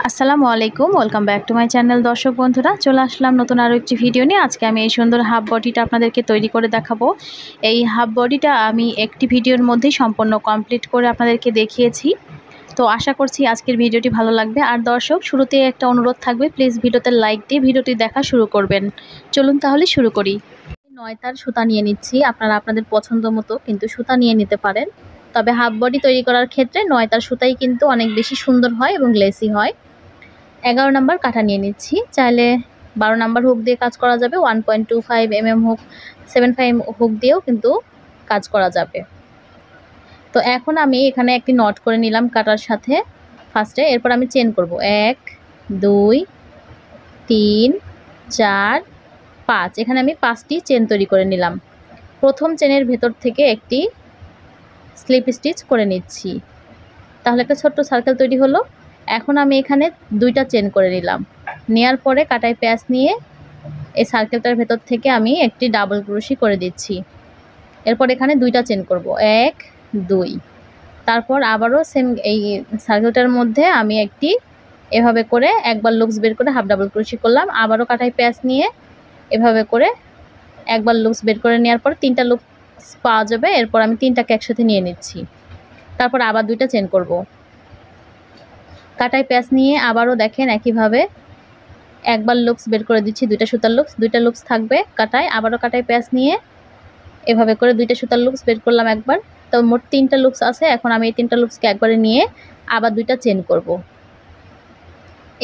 আসসালামু আলাইকুম, welcome back to my channel. দর্শক বন্ধুরা, চলে আসলাম নতুন আরও একটি ভিডিও নিয়ে। আজকে আমি এই সুন্দর হাফ বডিটা আপনাদেরকে তৈরি করে দেখাবো। এই হাফ বডিটা আমি একটি ভিডিওর মধ্যেই সম্পূর্ণ কমপ্লিট করে আপনাদেরকে দেখিয়েছি। তো আশা করছি আজকের ভিডিওটি ভালো লাগবে। আর দর্শক, শুরুতে একটা অনুরোধ থাকবে, প্লিজ ভিডিওতে লাইক দিয়ে ভিডিওটি দেখা শুরু করবেন। চলুন তাহলে শুরু করি। 9 তার সুতা নিয়ে নিচ্ছি। আপনারা আপনাদের পছন্দ মতো কিন্তু সুতা নিয়ে নিতে পারেন, তবে হাফ বডি তৈরি করার ক্ষেত্রে 9 তার সুতাই কিন্তু অনেক বেশি সুন্দর হয় এবং গ্লেসি হয়। 11 নাম্বার কাঁটা নিয়ে নিচ্ছি। চাইলে 12 নাম্বার হুক দিয়ে কাজ করা যাবে, 1.25 mm হুক, 75 হুক দিয়েও কিন্তু কাজ করা যাবে। তো এখন আমি এখানে একটি নট করে নিলাম কাটার সাথে ফার্স্টে। এরপর আমি চেন করব 1 2 3 4 5। এখানে আমি 5টি চেন তৈরি করে নিলাম। প্রথম চেনের ভেতর থেকে একটি স্লিপ স্টিচ করে নিচ্ছি, তাহলে একটা ছোট্ট সার্কেল তৈরি হলো। এখন আমি এখানে 2টা চেন করে নিলাম। নেয়ার পরে কাটায় প্যাচ নিয়ে এই সার্কেলটার ভেতর থেকে আমি একটি ডাবল ক্রোশি করে দিচ্ছি। এরপর এখানে 2টা চেন করব, 1 2। তারপর আবারও সেম এই সার্কেলটার মধ্যে আমি একটি এভাবে করে একবার লুপস বের করে হাফ ডাবল ক্রোশি করলাম। আবারও কাটায় প্যাচ নিয়ে এভাবে করে একবার লুপস বের করে নেওয়ার পর 3টা লুপস পাওয়া যাবে। এরপর আমি 3টাকে একসাথে নিয়ে নিচ্ছি। তারপর আবার 2টা চেন করব। কাটায় প্যাচ নিয়ে আবারও দেখেন একইভাবে একবার লুপস বের করে দিচ্ছি, 2টা সুতার লুপস, 2টা লুপস থাকবে কাটায়। আবারও কাটায় প্যাচ নিয়ে এভাবে করে 2টা সুতার লুপস বের করলাম একবার। তো মোট 3টা লুপস আছে। এখন আমি এই 3টা লুপসকে একবারে নিয়ে আবার 2টা চেন করব।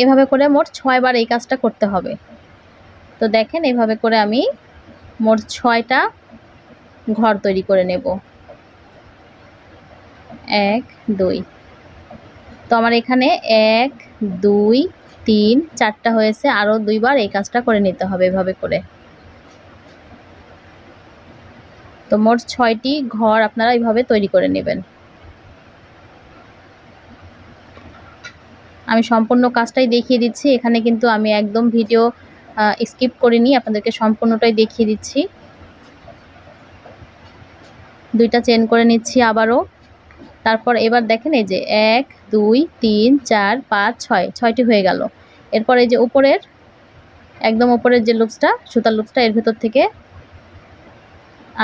এভাবে করে মোট 6 বার এই কাজটা করতে হবে। তো দেখেন এভাবে করে আমি মোট 6টা ঘর তৈরি করে নেব। 1 2। তো আমার এখানে 1 2 3 4টা হয়েছে। আরও 2 বার এই কাজটা করে নিতে হবে এভাবে করে। তো মোট 6টি ঘর আপনারা এইভাবে তৈরি করে নেবেন। আমি সম্পূর্ণ কাজটাই দেখিয়ে দিচ্ছি, এখানে কিন্তু আমি একদম ভিডিও স্কিপ করিনি, আপনাদেরকে সম্পূর্ণটাই দেখিয়ে দিচ্ছি। 2টা চেন করে নিচ্ছি আবারও। তারপর এবার দেখেন এই যে 1 2 3 4 5 6, 6টি হয়ে গেল। এরপর এই যে উপরের একদম উপরের যে লুপসটা, সুতার লুপসটা, এর ভেতর থেকে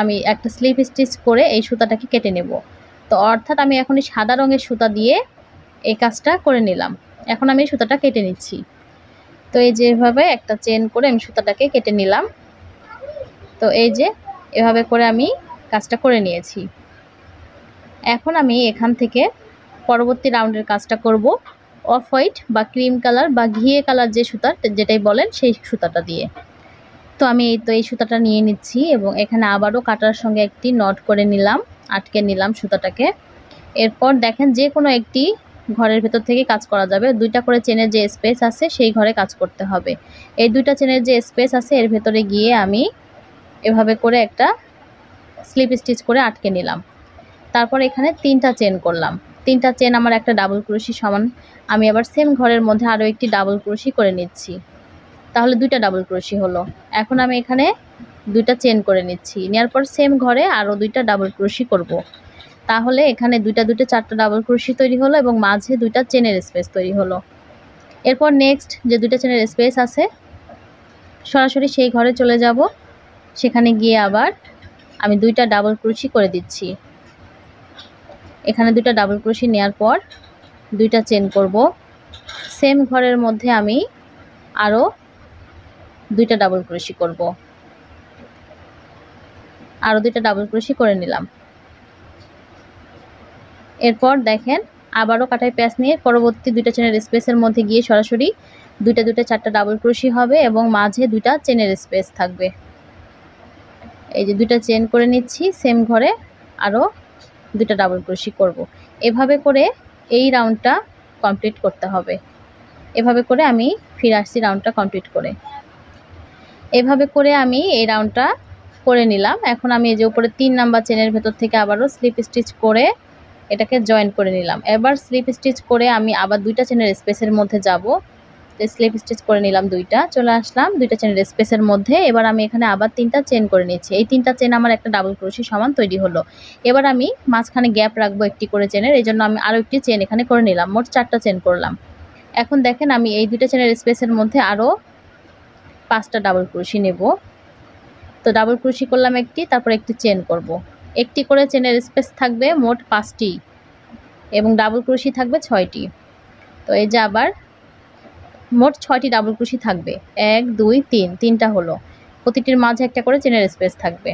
আমি একটা স্লিপ স্টিচ করে এই সুতাটাকে কেটে নেব। তো অর্থাৎ আমি এখন এই সাদা রঙের সুতা দিয়ে এই কাজটা করে নিলাম। এখন আমি সুতাটা কেটে নিচ্ছি। তো এই যেভাবে একটা চেন করে আমি সুতাটাকে কেটে নিলাম। তো এই যে এভাবে করে আমি কাজটা করে নিয়েছি। এখন আমি এখান থেকে পরবর্তী রাউন্ডের কাজটা করব অফ হোয়াইট বা ক্রিম কালার বা ঘিয়ে কালার যে সুতা যেটাই বলেন সেই সুতাটা দিয়ে। তো আমি এই সুতাটা নিয়ে নিচ্ছি এবং এখানে আবারও কাটার সঙ্গে একটি নট করে নিলাম, আটকে নিলাম সুতাটাকে। এরপর দেখেন যে কোনো একটি ঘরের ভেতর থেকে কাজ করা যাবে। 2টা করে চেনের যে স্পেস আছে সেই ঘরে কাজ করতে হবে। এই 2টা চেনের যে স্পেস আছে এর ভেতরে গিয়ে আমি এভাবে করে একটা স্লিপ স্টিচ করে আটকে নিলাম। তারপর এখানে 3টা চেন করলাম। 3টা চেন আমার একটা ডাবল ক্রোশি সমান। আমি আবার সেম ঘরের মধ্যে আরও একটি ডাবল ক্রোশি করে নিচ্ছি, তাহলে 2টা ডাবল ক্রোশি হলো। এখন আমি এখানে 2টা চেন করে নিচ্ছি, নেওয়ার পর সেম ঘরে আরও 2টা ডাবল ক্রোশি করব। তাহলে এখানে 2টা 4টা ডাবল ক্রোশি তৈরি হলো এবং মাঝে 2টা চেনের স্পেস তৈরি হলো। এরপর নেক্সট যে 2টা চেনের স্পেস আছে সরাসরি সেই ঘরে চলে যাব। সেখানে গিয়ে আবার আমি 2টা ডাবল ক্রোশি করে দিচ্ছি। এখানে 2টা ডাবল ক্রোশি নেওয়ার পর 2টা চেন করব। সেম ঘরের মধ্যে আমি আরও 2টা ডাবল ক্রোশি করব। আরও 2টা ডাবল ক্রোশি করে নিলাম। এরপর দেখেন আবারও কাটায় প্যাচ নিয়ে পরবর্তী 2টা চেনের স্পেসের মধ্যে গিয়ে সরাসরি 2টা 4টা ডাবল ক্রোশি হবে এবং মাঝে 2টা চেনের স্পেস থাকবে। এই যে 2টা চেন করে নিচ্ছি, সেম ঘরে আরও 2টা ডাবল ক্রোশি করব। এভাবে করে এই রাউন্ডটা কমপ্লিট করতে হবে। এভাবে করে আমি ফিরে আসছি রাউন্ডটা কমপ্লিট করে। এভাবে করে আমি এই রাউন্ডটা করে নিলাম। এখন আমি এই যে উপরে 3 নাম্বার চেনের ভেতর থেকে আবারও স্লিপ স্টিচ করে এটাকে জয়েন করে নিলাম। এবার স্লিপ স্টিচ করে আমি আবার 2টা চেনের স্পেসের মধ্যে যাব। তো স্লিপ স্টিচ করে নিলাম 2টা, চলে আসলাম 2টা চেনের স্পেসের মধ্যে। এবার আমি এখানে আবার 3টা চেন করে নিচ্ছি। এই 3টা চেন আমার একটা ডাবল ক্রোশি সমান তৈরি হলো। এবার আমি মাঝখানে গ্যাপ রাখবো একটি করে চেনের, এই জন্য আমি আরও একটি চেন এখানে করে নিলাম। মোট 4টা চেন করলাম। এখন দেখেন আমি এই দুইটা চেনের স্পেসের মধ্যে আরও 5টা ডাবল ক্রোশি নেব। তো ডাবল ক্রোশি করলাম একটি, তারপর একটি চেন করব। একটি করে চেনের স্পেস থাকবে মোট 5টি এবং ডাবল ক্রোশি থাকবে 6টি। তো এই যে আবার মোট 6টি ডাবল ক্রোশি থাকবে। 1 2 3, 3টা হলো। প্রতিটির মাঝে একটা করে চেনের স্পেস থাকবে।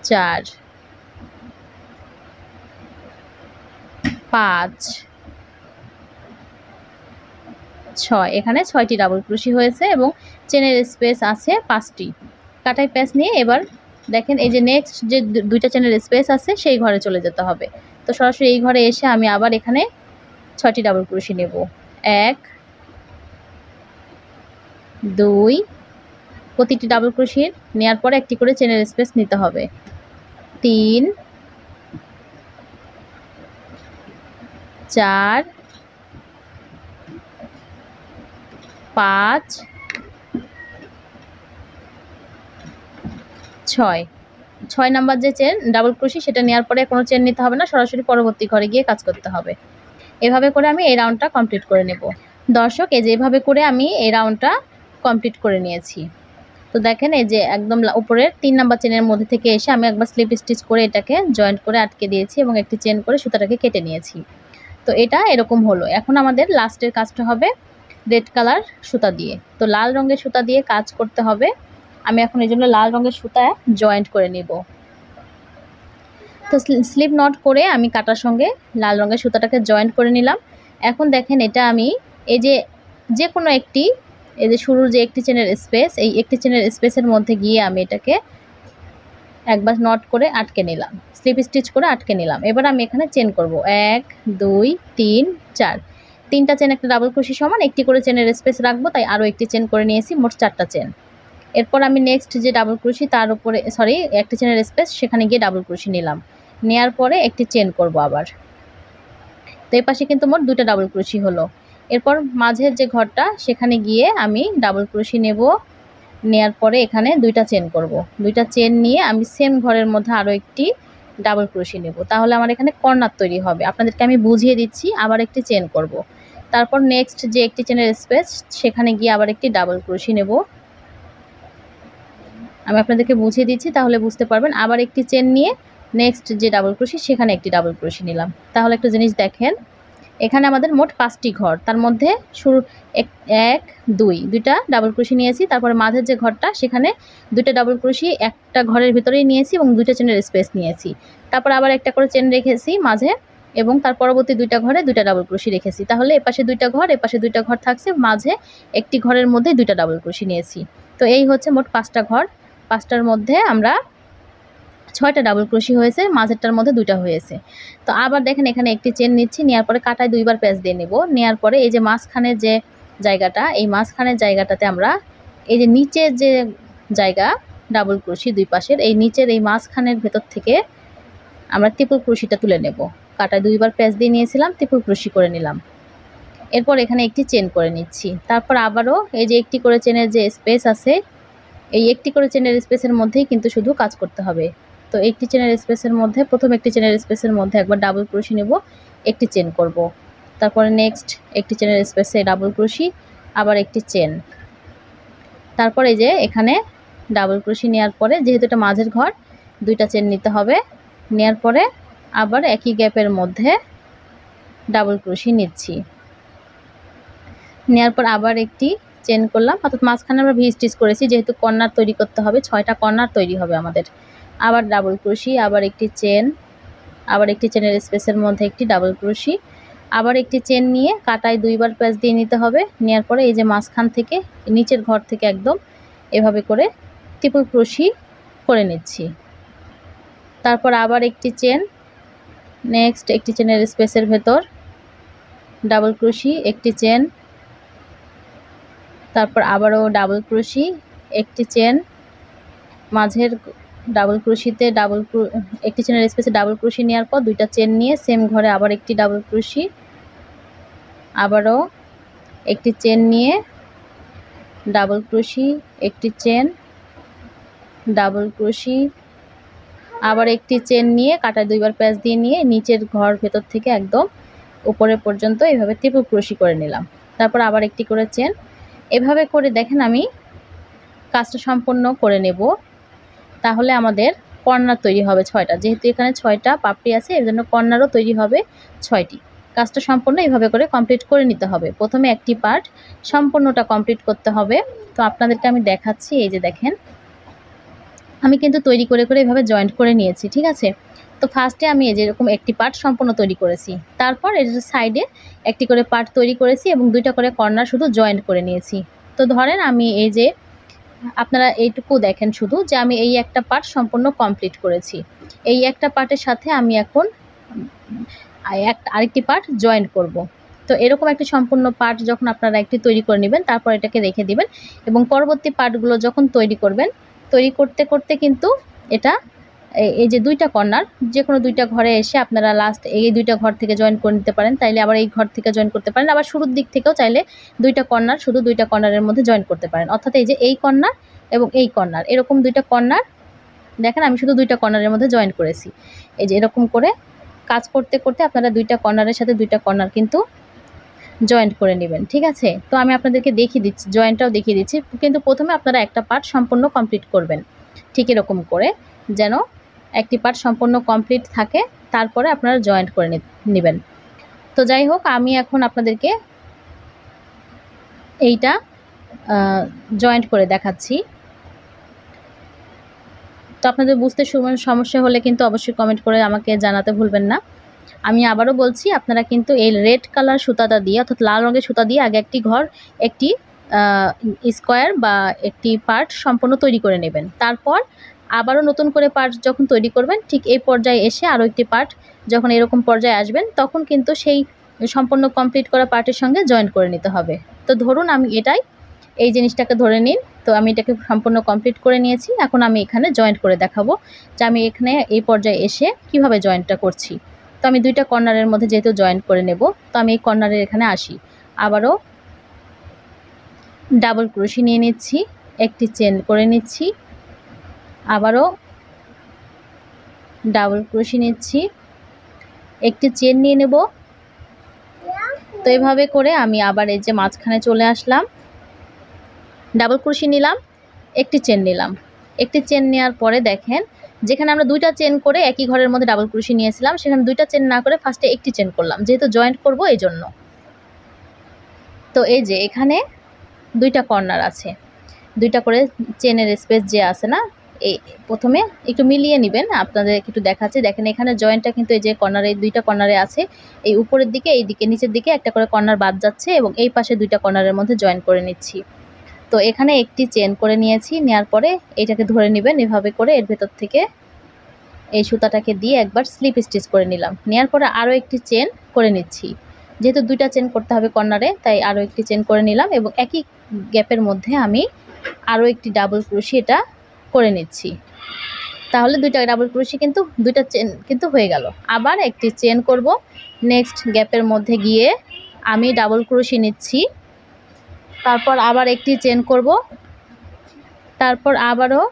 4 5 6, এখানে 6টি ডাবল ক্রোশি হয়েছে এবং চেনের স্পেস আছে 5টি। কাটাই প্যাচ নিয়ে এবার দেখেন এই যে নেক্সট যে দুইটা চেনের স্পেস আছে সেই ঘরে চলে যেতে হবে। তো সরাসরি এই ঘরে এসে আমি আবার এখানে 6টি ডাবল ক্রোশি নেব। 1 2, প্রতিটি ডাবল ক্রোশির নেওয়ার পরে একটি করে চেনের স্পেস নিতে হবে। 3 4 5 6, 6 নাম্বার যে চেন ডাবল ক্রোশি সেটা নেওয়ার পরে কোনো চেন নিতে হবে না, সরাসরি পরবর্তী ঘরে গিয়ে কাজ করতে হবে। এভাবে করে আমি এই রাউন্ডটা কমপ্লিট করে নেব। দর্শক এই যে এভাবে করে আমি এই রাউন্ডটা কমপ্লিট করে নিয়েছি। তো দেখেন এই যে একদম উপরের 3 নাম্বার চেনের মধ্যে থেকে এসে আমি একবার স্লিপ স্টিচ করে এটাকে জয়েন্ট করে আটকে দিয়েছি এবং একটি চেন করে সুতাটাকে কেটে নিয়েছি। তো এটা এরকম হলো। এখন আমাদের লাস্টের কাজটা হবে রেড কালার সুতা দিয়ে। তো লাল রঙের সুতা দিয়ে কাজ করতে হবে। আমি এখন এই জন্য লাল রঙের সুতা জয়েন্ট করে নিব। তো স্লিপ নট করে আমি কাটার সঙ্গে লাল রঙের সুতাটাকে জয়েন্ট করে নিলাম। এখন দেখেন এটা আমি এই যে কোনো একটি এই যে শুরুর যে একটি চেনের স্পেস, এই একটি চেনের স্পেসের মধ্যে গিয়ে আমি এটাকে একবার নট করে আটকে নিলাম, স্লিপ স্টিচ করে আটকে নিলাম। এবার আমি এখানে চেন করব। 1 2 3 4, 3টা চেন একটা ডাবল ক্রোশি সমান একটি করে চেনের স্পেস রাখবো, তাই আরও একটি চেন করে নিয়েছি, মোট 4টা চেন। এরপর আমি নেক্সট যে ডাবল ক্রোশি তার উপরে একটি চেনের স্পেস সেখানে গিয়ে ডাবল ক্রোশি নিলাম, নেওয়ার পরে একটি চেন করব আবার। তো এই পাশে কিন্তু মোট 2টা ডাবল ক্রোশি হলো। এরপর মাঝের যে ঘরটা সেখানে গিয়ে আমি ডাবল ক্রোশি নেব, নেওয়ার পরে এখানে 2টা চেন করব। 2টা চেন নিয়ে আমি সেম ঘরের মধ্যে আরও একটি ডাবল ক্রোশি নেব, তাহলে আমার এখানে কর্নার তৈরি হবে। আপনাদেরকে আমি বুঝিয়ে দিচ্ছি। আবার একটি চেন করব, তারপর নেক্সট যে একটি চেনের স্পেস সেখানে গিয়ে আবার একটি ডাবল ক্রোশি নেব। আমি আপনাদেরকে বুঝিয়ে দিচ্ছি তাহলে বুঝতে পারবেন। আবার একটি চেন নিয়ে নেক্সট যে ডাবল ক্রোশি সেখানে একটি ডাবল ক্রোশি নিলাম। তাহলে একটা জিনিস দেখেন, এখানে আমাদের মোট 5টি ঘর, তার মধ্যে শুরু 1 2, 2টা ডাবল ক্রোশি নিয়েছি। তারপরে মাঝের যে ঘরটা সেখানে 2টা ডাবল ক্রোশি একটা ঘরের ভিতরেই নিয়েছি এবং 2টা চেনের স্পেস নিয়েছি। তারপর আবার একটা করে চেন রেখেছি মাঝে এবং তার পরবর্তী 2টা ঘরে 2টা ডাবল ক্রোশি রেখেছি। তাহলে এপাশে 2টা ঘর, এপাশে 2টা ঘর থাকছে, মাঝে একটি ঘরের মধ্যে 2টা ডাবল ক্রোশি নিয়েছি। তো এই হচ্ছে মোট 5টা ঘর। 5টার মধ্যে আমরা 6টা ডাবল ক্রোশি হয়েছে, মাঝেরটার মধ্যে 2টা হয়েছে। তো আবার দেখেন এখানে একটি চেন নিচ্ছি, নেওয়ার পরে কাটায় 2বার প্যাচ দিয়ে নেব। নেওয়ার পরে এই যে মাঝখানের যে জায়গাটা, এই মাঝখানের জায়গাটাতে আমরা এই যে নিচের যে জায়গা ডাবল ক্রোশি দুই পাশের, এই নিচের এই মাঝখানের ভেতর থেকে আমরা ট্রিপল ক্রোশিটা তুলে নেব। কাটায় 2বার প্যাচ দিয়ে নিয়েছিলাম, ট্রিপল ক্রোশি করে নিলাম। এরপর এখানে একটি চেন করে নিচ্ছি। তারপর আবারও এই যে একটি করে চেনের যে স্পেস আছে, এই একটি করে চেনের স্পেসের মধ্যেই কিন্তু শুধু কাজ করতে হবে। তো একটি চেনের স্পেসের মধ্যে প্রথম একটি চেনের স্পেসের মধ্যে একবার ডাবল ক্রোশি নেব, একটি চেন করব। তারপরে নেক্সট একটি চেনের স্পেসে ডাবল ক্রোশি, আবার একটি চেন। তারপর এই যে এখানে ডাবল ক্রোশি নেওয়ার পরে যেহেতু এটা মাঝের ঘর, 2টা চেন নিতে হবে। নেওয়ার পরে আবার একই গ্যাপের মধ্যে ডাবল ক্রোশি নিচ্ছি। নেওয়ার পর আবার একটি চেন করলাম, অর্থাৎ মাঝখানে আমরা ভি স্টিচ করেছি, যেহেতু কর্নার তৈরি করতে হবে, 6টা কর্নার তৈরি হবে আমাদের। আবার ডাবল ক্রোশি, আবার একটি চেন, আবার একটি চেনের স্পেসের মধ্যে একটি ডাবল ক্রোশি, আবার একটি চেন নিয়ে কাটায় 2বার প্যাচ দিয়ে নিতে হবে। নেওয়ার পরে এই যে মাঝখান থেকে নিচের ঘর থেকে একদম এভাবে করে ট্রিপল ক্রোশি করে নিচ্ছি। তারপর আবার একটি চেন, নেক্সট একটি চেনের স্পেসের ভেতর ডাবল ক্রোশি, একটি চেন, তারপর আবারও ডাবল ক্রোশি, একটি চেন, মাঝের ডাবল ক্রোশিতে একটি চেনের স্পেসে ডাবল ক্রোশি নেওয়ার পর 2টা চেন নিয়ে সেম ঘরে আবার একটি ডাবল ক্রোশি, আবারও একটি চেন নিয়ে ডাবল ক্রোশি, একটি চেন, ডাবল ক্রোশি, আবার একটি চেন নিয়ে কাটায় 2বার প্যাচ দিয়ে নিয়ে নিচের ঘর ভেতর থেকে একদম উপরে পর্যন্ত এইভাবে ট্রিপল ক্রোশি করে নিলাম। তারপর আবার একটি করে চেন। এভাবে করে দেখেন আমি কাজটা সম্পূর্ণ করে নেব। তাহলে আমাদের কর্নার তৈরি হবে 6টা। যেহেতু এখানে 6টা পাপড়ি আছে, এর জন্য কর্নারও তৈরি হবে 6টি। কাজটা সম্পূর্ণ এইভাবে করে কমপ্লিট করে নিতে হবে। প্রথমে একটি পার্ট সম্পূর্ণটা কমপ্লিট করতে হবে। তো আপনাদেরকে আমি দেখাচ্ছি। এই যে দেখেন, আমি কিন্তু তৈরি করে করে এভাবে জয়েন্ট করে নিয়েছি, ঠিক আছে। তো ফার্স্টে আমি এই যেরকম একটি পার্ট সম্পূর্ণ তৈরি করেছি, তারপর এর সাইডে একটি করে পার্ট তৈরি করেছি এবং 2টা করে কর্নার শুধু জয়েন্ট করে নিয়েছি। তো ধরেন আমি এই যে, আপনারা এইটুকু দেখেন শুধু যে আমি এই একটা পার্ট সম্পূর্ণ কমপ্লিট করেছি। এই একটা পার্টের সাথে আমি এখন আরেকটি পার্ট জয়েন্ট করব। তো এরকম একটি সম্পূর্ণ পার্ট যখন আপনারা একটি তৈরি করে নেবেন, তারপর এটাকে রেখে দিবেন এবং পরবর্তী পার্টগুলো যখন তৈরি করবেন, তৈরি করতে করতে কিন্তু এটা এই যে 2টা কর্নার, যে কোনো 2টা ঘরে এসে আপনারা লাস্ট এই 2টা ঘর থেকে জয়েন করে নিতে পারেন, তাইলে আবার এই ঘর থেকে জয়েন করতে পারেন, আবার শুরুর দিক থেকেও চাইলে 2টা কর্নার শুধু 2টা কর্নারের মধ্যে জয়েন করতে পারেন। অর্থাৎ এই যে এই কর্নার এবং এই কর্নার, এরকম 2টা কর্নার দেখেন আমি শুধু 2টা কর্নারের মধ্যে জয়েন করেছি। এই যে এরকম করে কাজ করতে করতে আপনারা 2টা কর্নারের সাথে 2টা কর্নার কিন্তু জয়েন্ট করে নেবেন, ঠিক আছে। তো আমি আপনাদেরকে দেখিয়ে দিচ্ছি, জয়েন্টটাও দেখিয়ে দিচ্ছি, কিন্তু প্রথমে আপনারা একটা পার্ট সম্পূর্ণ কমপ্লিট করবেন, ঠিক এরকম করে যেন একটি পার্ট সম্পূর্ণ কমপ্লিট থাকে, তারপরে আপনারা জয়েন্ট করে নেবেন। তো যাই হোক, আমি এখন আপনাদেরকে এইটা জয়েন্ট করে দেখাচ্ছি। তো আপনাদের বুঝতে সমস্যা হলে কিন্তু অবশ্যই কমেন্ট করে আমাকে জানাতে ভুলবেন না। আমি আবারও বলছি, আপনারা কিন্তু এই রেড কালার সুতাটা দিয়ে, অর্থাৎ লাল রঙের সুতা দিয়ে আগে একটি ঘর, একটি স্কোয়ার বা একটি পার্ট সম্পূর্ণ তৈরি করে নেবেন। তারপর আবারও নতুন করে পার্ট যখন তৈরি করবেন, ঠিক এই পর্যায়ে এসে আরও একটি পার্ট যখন এরকম পর্যায়ে আসবেন, তখন কিন্তু সেই সম্পূর্ণ কমপ্লিট করা পার্টের সঙ্গে জয়েন করে নিতে হবে। তো ধরুন আমি এই জিনিসটাকে ধরে নিন। তো আমি এটাকে সম্পূর্ণ কমপ্লিট করে নিয়েছি। এখন আমি এখানে জয়েন্ট করে দেখাবো যে আমি এখানে এই পর্যায়ে এসে কিভাবে জয়েন্টটা করছি। তো আমি 2টা কর্নারের মধ্যে যেহেতু জয়েন্ট করে নেব, তো আমি এই কর্নারের এখানে আসি, আবারও ডাবল ক্রোশি নিয়ে নিচ্ছি, একটি চেন করে নিচ্ছি, আবারও ডাবল ক্রোশি নিচ্ছি, একটি চেন নিয়ে নেব। তো এভাবে করে আমি আবার এই যে মাঝখানে চলে আসলাম, ডাবল ক্রোশি নিলাম, একটি চেন নিলাম। একটি চেন নেওয়ার পরে দেখেন, যেখানে আমরা 2টা চেন করে একই ঘরের মধ্যে ডাবল ক্রোশি নিয়েছিলাম, সেখানে 2টা চেন না করে ফার্স্টে একটি চেন করলাম, যেহেতু জয়েন্ট করব এই জন্য। তো এই যে এখানে 2টা কর্নার আছে, 2টা করে চেনের স্পেস যে আছে না, এই প্রথমে একটু মিলিয়ে নেবেন। আপনাদের একটু দেখাচ্ছি, দেখেন এখানে জয়েন্টটা কিন্তু এই যে কর্নারে, 2টা কর্নারে আছে, এই উপরের দিকে, এই দিকে, নিচের দিকে একটা করে কর্নার বাদ যাচ্ছে এবং এই পাশে 2টা কর্নারের মধ্যে জয়েন করে নিচ্ছি। তো এখানে একটি চেন করে নিয়েছি, নেওয়ার পরে এটাকে ধরে নেবেন এভাবে করে, এর ভেতর থেকে এই সুতাটাকে দিয়ে একবার স্লিপ স্টিচ করে নিলাম। নেওয়ার পরে আরও একটি চেন করে নিচ্ছি, যেহেতু 2টা চেন করতে হবে কর্নারে, তাই আরও একটি চেন করে নিলাম এবং একই গ্যাপের মধ্যে আমি আরও একটি ডাবল ক্রোশি এটা করে নিচ্ছি। তাহলে 2টা ডাবল ক্রোশি কিন্তু 2টা চেন কিন্তু হয়ে গেল। আবার একটি চেন করব, নেক্সট গ্যাপের মধ্যে গিয়ে আমি ডাবল ক্রোশি নিচ্ছি, তারপর আবার একটি চেন করব, তারপর আবারও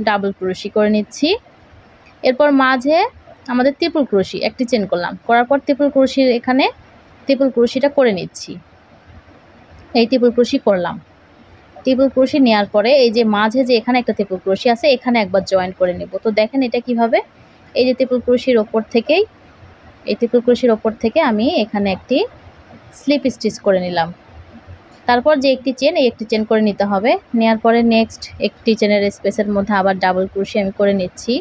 ডাবল ক্রোশি করে নিচ্ছি। এরপর মাঝে আমাদের ট্রিপল ক্রোশি, একটি চেন করলাম, করার পর ট্রিপল ক্রোশির এখানে ট্রিপল ক্রোশিটা করে নিচ্ছি। এই ট্রিপল ক্রোশি করলাম, ট্রিপল ক্রোশি নেওয়ার পরে এই যে মাঝে যে এখানে একটা ট্রিপল ক্রোশি আছে, এখানে একবার জয়েন করে নেব। তো দেখেন এটা কিভাবে, এই যে ট্রিপল ক্রোশির ওপর থেকেই, এই ট্রিপল ক্রোশির ওপর থেকে আমি এখানে একটি স্লিপ স্টিচ করে নিলাম। তারপর যে একটি চেন, এই একটি চেন করে নিতে হবে। নেওয়ার পরে নেক্সট একটি চেনের স্পেসের মধ্যে আবার ডাবল ক্রোশি আমি করে নিচ্ছি।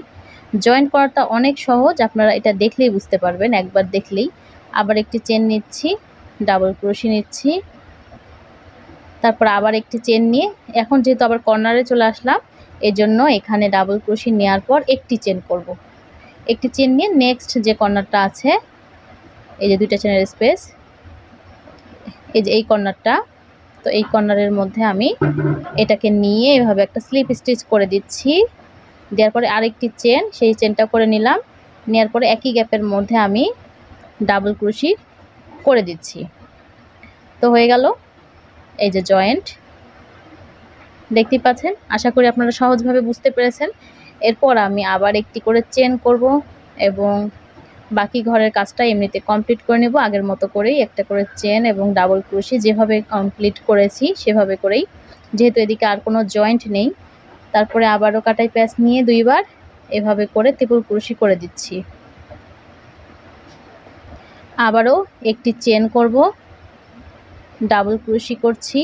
জয়েন করাটা অনেক সহজ, আপনারা এটা দেখলেই বুঝতে পারবেন, একবার দেখলেই। আবার একটি চেন নিচ্ছি, ডাবল ক্রোশি নিচ্ছি, তারপর আবার একটি চেন নিয়ে, এখন যেহেতু আবার কর্নারে চলে আসলাম, এজন্য এখানে ডাবল ক্রোশি নেওয়ার পর একটি চেন করব। একটি চেন নিয়ে নেক্সট যে কর্নারটা আছে, এই যে 2টা চেনের স্পেস, এই যে এই কর্নারটা, তো এই কর্নারের মধ্যে আমি এটাকে নিয়ে এভাবে একটা স্লিপ স্টিচ করে দিচ্ছি। দেওয়ার পরে আরেকটি চেন, সেই চেনটা করে নিলাম। নেওয়ার পরে একই গ্যাপের মধ্যে আমি ডাবল ক্রোশি করে দিচ্ছি। তো হয়ে গেল এই যে জয়েন্ট, দেখতেই পাচ্ছেন। আশা করি আপনারা সহজভাবে বুঝতে পেরেছেন। এরপর আমি আবার একটি করে চেন করব এবং বাকি ঘরের কাজটা এমনিতে কমপ্লিট করে নেব আগের মতো করেই, একটা করে চেন এবং ডাবল ক্রোশি যেভাবে কমপ্লিট করেছি সেভাবে করেই, যেহেতু এদিকে আর কোনো জয়েন্ট নেই। তারপরে আবারও কাটাই প্যাচ নিয়ে 2 বার এভাবে করে ট্রিপল ক্রোশি করে দিচ্ছি। আবারও একটি চেন করব, ডাবল ক্রোশি করছি,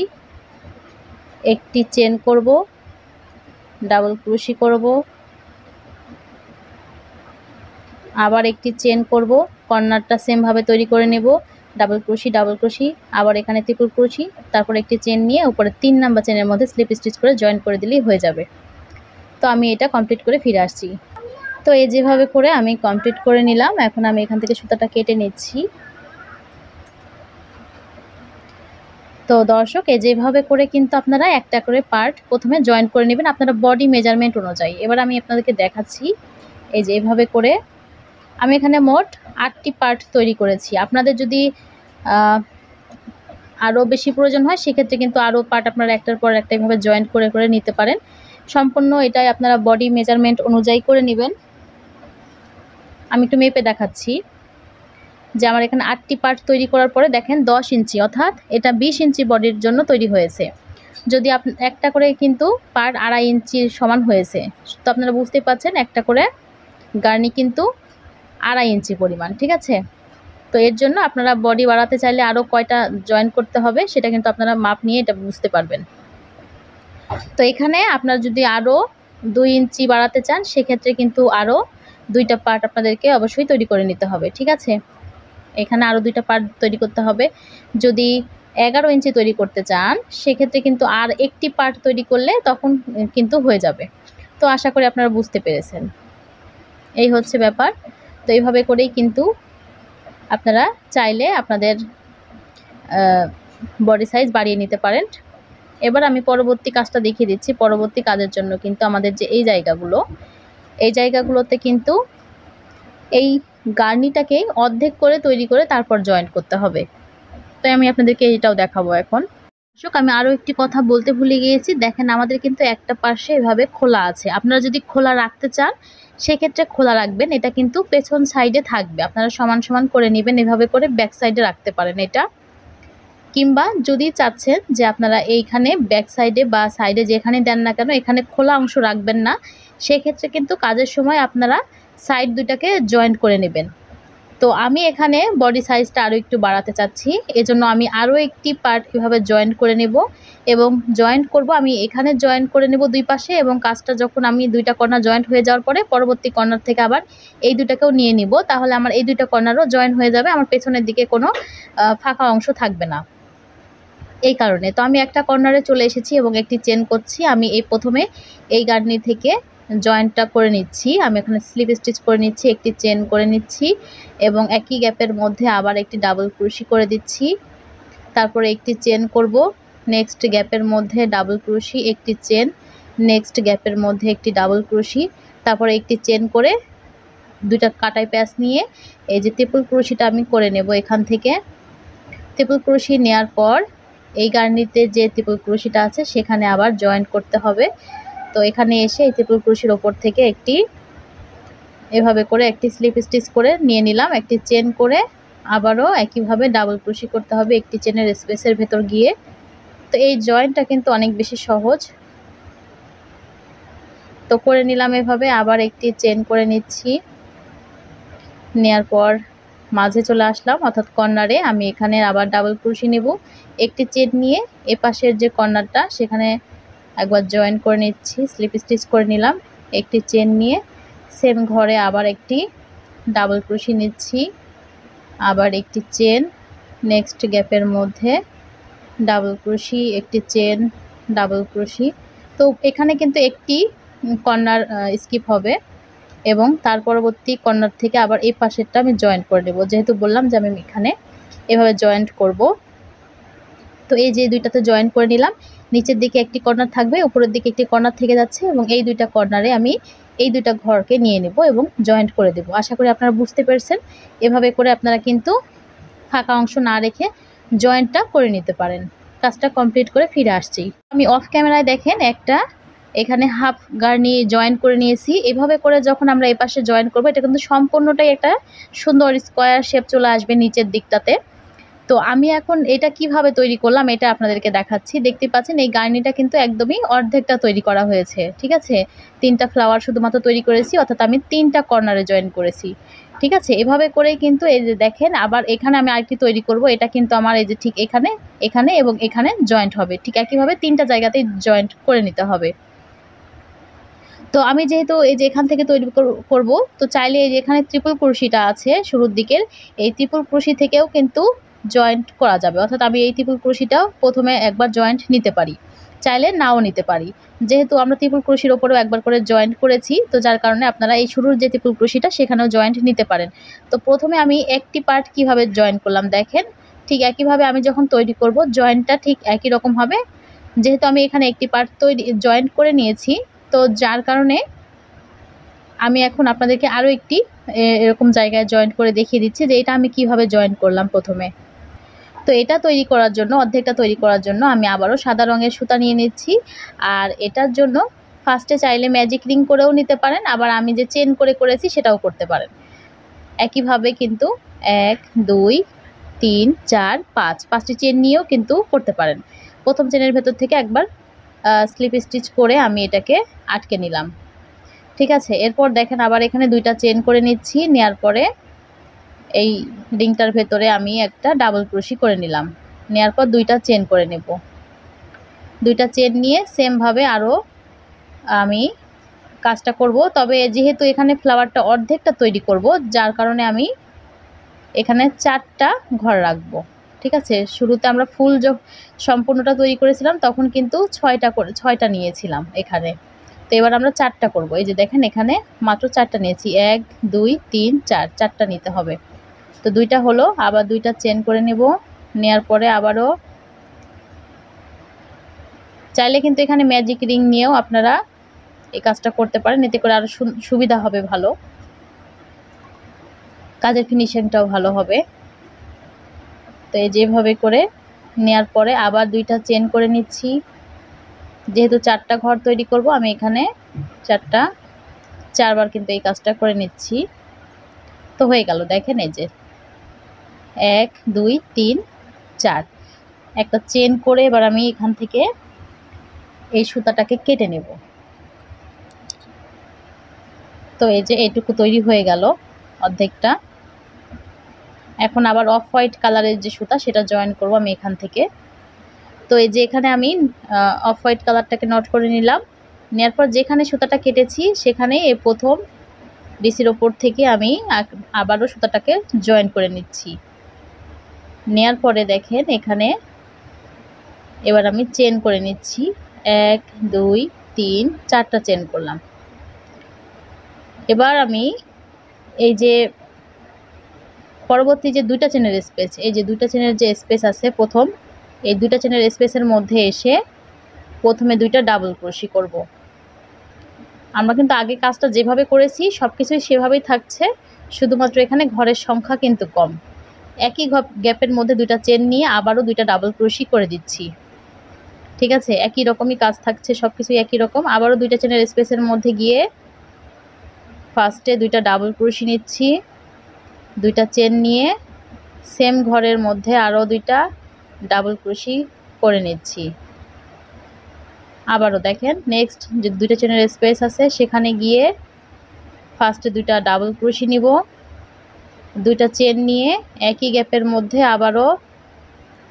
একটি চেন করব, ডাবল ক্রোশি করব, আবার একটি চেন করব, কর্নারটা সেম ভাবে তৈরি করে নেব, ডাবল ক্রোশি, আবার এখানে ট্রিপল ক্রোশি, তারপর একটি চেন নিয়ে উপরে 3 নাম্বার চেনের মধ্যে স্লিপ স্টিচ করে জয়েন করে দিলেই হয়ে যাবে। তো আমি এটা কমপ্লিট করে ফিরে আসছি। তো এই যেভাবে করে আমি কমপ্লিট করে নিলাম। এখন আমি এখান থেকে সুতাটা কেটে নিচ্ছি। তো দর্শক, এই যেভাবে করে কিন্তু আপনারা একটা করে পার্ট প্রথমে জয়েন করে নেবেন আপনারা বডি মেজারমেন্ট অনুযায়ী। এবার আমি আপনাদেরকে দেখাচ্ছি। এই যে এভাবে করে আমি এখানে মোট 8টি পার্ট তৈরি করেছি। আপনাদের যদি আরও বেশি প্রয়োজন হয় সেক্ষেত্রে কিন্তু আরও পার্ট আপনারা একটার পর একটা এভাবে জয়েন্ট করে করে নিতে পারেন। সম্পূর্ণ এটাই আপনারা বডি মেজারমেন্ট অনুযায়ী করে নেবেন। আমি একটু মেপে দেখাচ্ছি যে আমার এখানে 8টি পার্ট তৈরি করার পরে দেখেন 10 ইঞ্চি, অর্থাৎ এটা 20 ইঞ্চি বডির জন্য তৈরি হয়েছে। যদি একটা করে কিন্তু পার্ট 2.5 ইঞ্চির সমান হয়েছে, তো আপনারা বুঝতেই পারছেন একটা করে গার্নি কিন্তু 2.5 ইঞ্চি পরিমাণ, ঠিক আছে। তো এর জন্য আপনারা বডি বাড়াতে চাইলে আরও কয়টা জয়েন করতে হবে সেটা কিন্তু আপনারা মাপ নিয়ে এটা বুঝতে পারবেন। তো এখানে আপনারা যদি আরও 2 ইঞ্চি বাড়াতে চান সেক্ষেত্রে কিন্তু আরও 2টা পার্ট আপনাদেরকে অবশ্যই তৈরি করে নিতে হবে, ঠিক আছে। এখানে আরও 2টা পার্ট তৈরি করতে হবে। যদি 11 ইঞ্চি তৈরি করতে চান সেক্ষেত্রে কিন্তু আর একটি পার্ট তৈরি করলে তখন কিন্তু হয়ে যাবে। তো আশা করি আপনারা বুঝতে পেরেছেন। এই হচ্ছে ব্যাপার। তো এইভাবে করেই কিন্তু আপনারা চাইলে আপনাদের বডি সাইজ বাড়িয়ে নিতে পারেন। এবার আমি পরবর্তী কাজটা দেখিয়ে দিচ্ছি। পরবর্তী কাজের জন্য কিন্তু আমাদের যে এই জায়গাগুলোতে কিন্তু এই গার্নিটাকে অর্ধেক করে তৈরি করে তারপর জয়েন্ট করতে হবে। তাই আমি আপনাদেরকে এটাও দেখাবো এখন। দর্শক, আমি আরও একটি কথা বলতে ভুলে গিয়েছি। দেখেন আমাদের কিন্তু একটা পাশে এভাবে খোলা আছে। আপনারা যদি খোলা রাখতে চান সেক্ষেত্রে খোলা রাখবেন, এটা কিন্তু পেছন সাইডে থাকবে। আপনারা সমান সমান করে নেবেন, এভাবে করে ব্যাক সাইডে রাখতে পারেন এটা। কিংবা যদি চাচ্ছেন যে আপনারা এইখানে ব্যাক সাইডে বা সাইডে যেখানে দেন না কেন এখানে খোলা অংশ রাখবেন না, সেক্ষেত্রে কিন্তু কাজের সময় আপনারা সাইড দুটাকে জয়েন্ট করে নেবেন। তো আমি এখানে বডি সাইজটা আরও একটু বাড়াতে চাচ্ছি, এজন্য আমি আরও একটি পার্ট এভাবে জয়েন্ট করে নেব এবং জয়েন্ট করব। আমি এখানে জয়েন্ট করে নেব 2 পাশে, এবং কাজটা যখন আমি 2টা কর্নার জয়েন্ট হয়ে যাওয়ার পরে পরবর্তী কর্নার থেকে আবার এই 2টাকেও নিয়ে নিব, তাহলে আমার এই 2টা কর্নারও জয়েন্ট হয়ে যাবে, আমার পেছনের দিকে কোনো ফাঁকা অংশ থাকবে না। এই কারণে তো আমি একটা কর্নারে চলে এসেছি এবং একটি চেন করছি। আমি প্রথমে এই গার্নি থেকে জয়েন্টটা করে নিচ্ছি। আমি এখানে স্লিপ স্টিচ করে নিচ্ছি, একটি চেন করে নিচ্ছি এবং একই গ্যাপের মধ্যে আবার একটি ডাবল ক্রোশি করে দিচ্ছি। তারপরে একটি চেন করব, নেক্সট গ্যাপের মধ্যে ডাবল ক্রোশি, একটি চেন, নেক্সট গ্যাপের মধ্যে একটি ডাবল ক্রোশি, তারপরে একটি চেন করে 2টা কাটাই প্যাচ নিয়ে এই যে ট্রিপল ক্রোশিটা আমি করে নেব। এখান থেকে ট্রিপল ক্রোশি নেওয়ার পর এই গার্নিতে যে ট্রিপল ক্রোশিটা আছে সেখানে আবার জয়েন্ট করতে হবে। তো এখানে এসে এই ট্রিপল ক্রোশির ওপর থেকে একটি এভাবে করে একটি স্লিপ স্টিচ করে নিয়ে নিলাম, একটি চেন করে আবারও একইভাবে ডাবল ক্রোশি করতে হবে একটি চেনের স্পেসের ভেতর গিয়ে। তো এই জয়েন্টটা কিন্তু অনেক বেশি সহজ। তো করে নিলাম এভাবে, আবার একটি চেন করে নিচ্ছি, নেয়ার পর মাঝে চলে আসলাম অর্থাৎ কর্নারে। আমি এখানে আবার ডাবল ক্রোশি নেব, একটি চেন নিয়ে এপাশের যে কর্নারটা সেখানে একবার জয়েন করে নিচ্ছি, স্লিপ স্টিচ করে নিলাম, একটি চেন নিয়ে সেম ঘরে আবার একটি ডাবল ক্রোশি নিচ্ছি, আবার একটি চেন, নেক্সট গ্যাপের মধ্যে ডাবল ক্রোশি, একটি চেন, ডাবল ক্রোশি। তো এখানে কিন্তু একটি কর্নার স্কিপ হবে এবং তার পরবর্তী কর্নার থেকে আবার এই পাশেরটা আমি জয়েন্ট করে নেব, যেহেতু বললাম যে আমি এখানে এভাবে জয়েন্ট করব। তো এই যে 2টাতে জয়েন্ট করে নিলাম, নিচের দিকে একটি কর্নার থাকবে, উপরের দিকে একটি কর্নার থেকে যাচ্ছে এবং এই 2টা কর্নারে আমি এই 2টা ঘরকে নিয়ে নেব এবং জয়েন্ট করে দেব। আশা করি আপনারা বুঝতে পেরেছেন। এভাবে করে আপনারা কিন্তু ফাঁকা অংশ না রেখে জয়েন্টটা করে নিতে পারেন। কাজটা কমপ্লিট করে ফিরে আসছি। আমি অফ ক্যামেরায় দেখেন একটা এখানে হাফ গার্নি জয়েন করে নিয়েছি। এভাবে করে যখন আমরা এপাশে জয়েন করব, এটা কিন্তু সম্পূর্ণটাই একটা সুন্দর স্কোয়ার শেপ চলে আসবে নিচের দিকটাতে। তো আমি এখন এটা কিভাবে তৈরি করলাম এটা আপনাদেরকে দেখাচ্ছি। দেখতে পাচ্ছেন এই গার্নিটা কিন্তু একদমই অর্ধেকটা তৈরি করা হয়েছে, ঠিক আছে। 3টা ফ্লাওয়ার শুধুমাত্র তৈরি করেছি, অর্থাৎ আমি 3টা কর্নারে জয়েন করেছি, ঠিক আছে। এভাবে করেই কিন্তু এই যে দেখেন, আবার এখানে আমি আরেকটি তৈরি করব। এটা কিন্তু আমার এই যে ঠিক এখানে এখানে এবং এখানে জয়েন্ট হবে, ঠিক একইভাবে 3টা জায়গাতেই জয়েন্ট করে নিতে হবে। তো আমি যেহেতু এই যে এখান থেকে তৈরি করব, তো চাইলে এই যে এখানে ট্রিপল ক্রোশিটা আছে শুরুর দিকের, এই ট্রিপল ক্রোশি থেকেও কিন্তু জয়েন্ট করা যাবে, অর্থাৎ আমি এই ট্রিপল ক্রোশিটাও প্রথমে একবার জয়েন্ট নিতে পারি, চাইলে নাও নিতে পারি। যেহেতু আমরা ট্রিপল ক্রোশির ওপরেও একবার করে জয়েন্ট করেছি, তো যার কারণে আপনারা এই শুরুর যে ট্রিপল ক্রোশিটা সেখানেও জয়েন্ট নিতে পারেন। তো প্রথমে আমি একটি পার্ট কিভাবে জয়েন্ট করলাম দেখেন, ঠিক একইভাবে আমি যখন তৈরি করব জয়েন্টটা ঠিক একই রকম হবে। যেহেতু আমি এখানে একটি পার্ট জয়েন্ট করে নিয়েছি, তো যার কারণে আমি এখন আপনাদেরকে আরও একটি এরকম জায়গায় জয়েন্ট করে দেখিয়ে দিচ্ছি যে এটা আমি কিভাবে জয়েন্ট করলাম প্রথমে। তো এটা তৈরি করার জন্য, অর্ধেকটা তৈরি করার জন্য আমি আবারও সাদা রঙের সুতা নিয়ে নিচ্ছি। আর এটার জন্য ফার্স্টে চাইলে ম্যাজিক রিং করেও নিতে পারেন, আবার আমি যে চেন করে করেছি সেটাও করতে পারেন। একইভাবে কিন্তু 1 2 3 4 5 5টি চেন নিয়েও কিন্তু করতে পারেন। প্রথম চেনের ভেতর থেকে একবার স্লিপ স্টিচ করে আমি এটাকে আটকে নিলাম, ঠিক আছে। এরপর দেখেন আবার এখানে 2টা চেন করে নিচ্ছি, নেওয়ার পরে এই রিংটার ভেতরে আমি একটা ডাবল ক্রোশি করে নিলাম, নেওয়ার পর 2টা চেন করে নেব। 2টা চেন নিয়ে সেমভাবে আরও আমি কাজটা করব। তবে যেহেতু এখানে ফ্লাওয়ারটা অর্ধেকটা তৈরি করব, যার কারণে আমি এখানে 4টা ঘর রাখবো, ঠিক আছে। শুরুতে আমরা ফুল সম্পূর্ণটা তৈরি করেছিলাম তখন কিন্তু 6টা নিয়েছিলাম এখানে, তো এবার আমরা 4টা করব। এই যে দেখেন এখানে মাত্র 4টা নিয়েছি, 1 2 3 4, 4টা নিতে হবে। তো 2টা হলো, আবার 2টা চেন করে নেব, নেওয়ার পরে আবারও চাইলে কিন্তু এখানে ম্যাজিক রিং নিয়েও আপনারা এই কাজটা করতে পারেন, এতে করে আরও সুবিধা হবে, ভালো কাজের ফিনিশিংটাও ভালো হবে। তো এই যেভাবে করে নেওয়ার পরে আবার 2টা চেন করে নিচ্ছি। যেহেতু 4টা ঘর তৈরি করব, আমি এখানে 4বার কিন্তু এই কাজটা করে নিচ্ছি। তো হয়ে গেল, দেখেন এই যে 1 2 3 4, একটা চেন করে এবার আমি এখান থেকে এই সুতাটাকে কেটে নেব। তো এই যে এইটুকু তৈরি হয়ে গেল অর্ধেকটা। এখন আবার অফ হোয়াইট কালারের যে সুতা সেটা জয়েন করব আমি এখান থেকে। তো এই যে এখানে আমি অফ হোয়াইট কালারটাকে নট করে নিলাম, নেওয়ার পর যেখানে সুতাটা কেটেছি সেখানে এই প্রথম ডিসির ওপর থেকে আমি আবারও সুতাটাকে জয়েন করে নিচ্ছি। নেওয়ার পরে দেখেন এখানে এবার আমি চেন করে নিচ্ছি, 1 2 3 4টা চেন করলাম। এবার আমি এই যে পরবর্তী যে 2টা চেনের স্পেস, এই যে 2টা চেনের যে স্পেস আছে প্রথম, এই 2টা চেনের স্পেসের মধ্যে এসে প্রথমে 2টা ডাবল ক্রোশি করব। আমরা কিন্তু আগে কাজটা যেভাবে করেছি সব কিছুই সেভাবেই থাকছে, শুধুমাত্র এখানে ঘরের সংখ্যা কিন্তু কম। একই গ্যাপের মধ্যে 2টা চেন নিয়ে আবারও 2টা ডাবল ক্রোশি করে দিচ্ছি, ঠিক আছে। একই রকমই কাজ থাকছে, সব কিছুই একই রকম। আবারও 2টা চেনের স্পেসের মধ্যে গিয়ে ফার্স্টে 2টা ডাবল ক্রোশি নিচ্ছি, 2টা চেন নিয়ে সেম ঘরের মধ্যে আরও 2টা ডাবল ক্রোশি করে নিচ্ছি। আবারও দেখেন নেক্সট যে 2টা চেনের স্পেস আছে সেখানে গিয়ে ফার্স্টে 2টা ডাবল ক্রোশি নিব, 2টা চেন নিয়ে একই গ্যাপের মধ্যে আবারও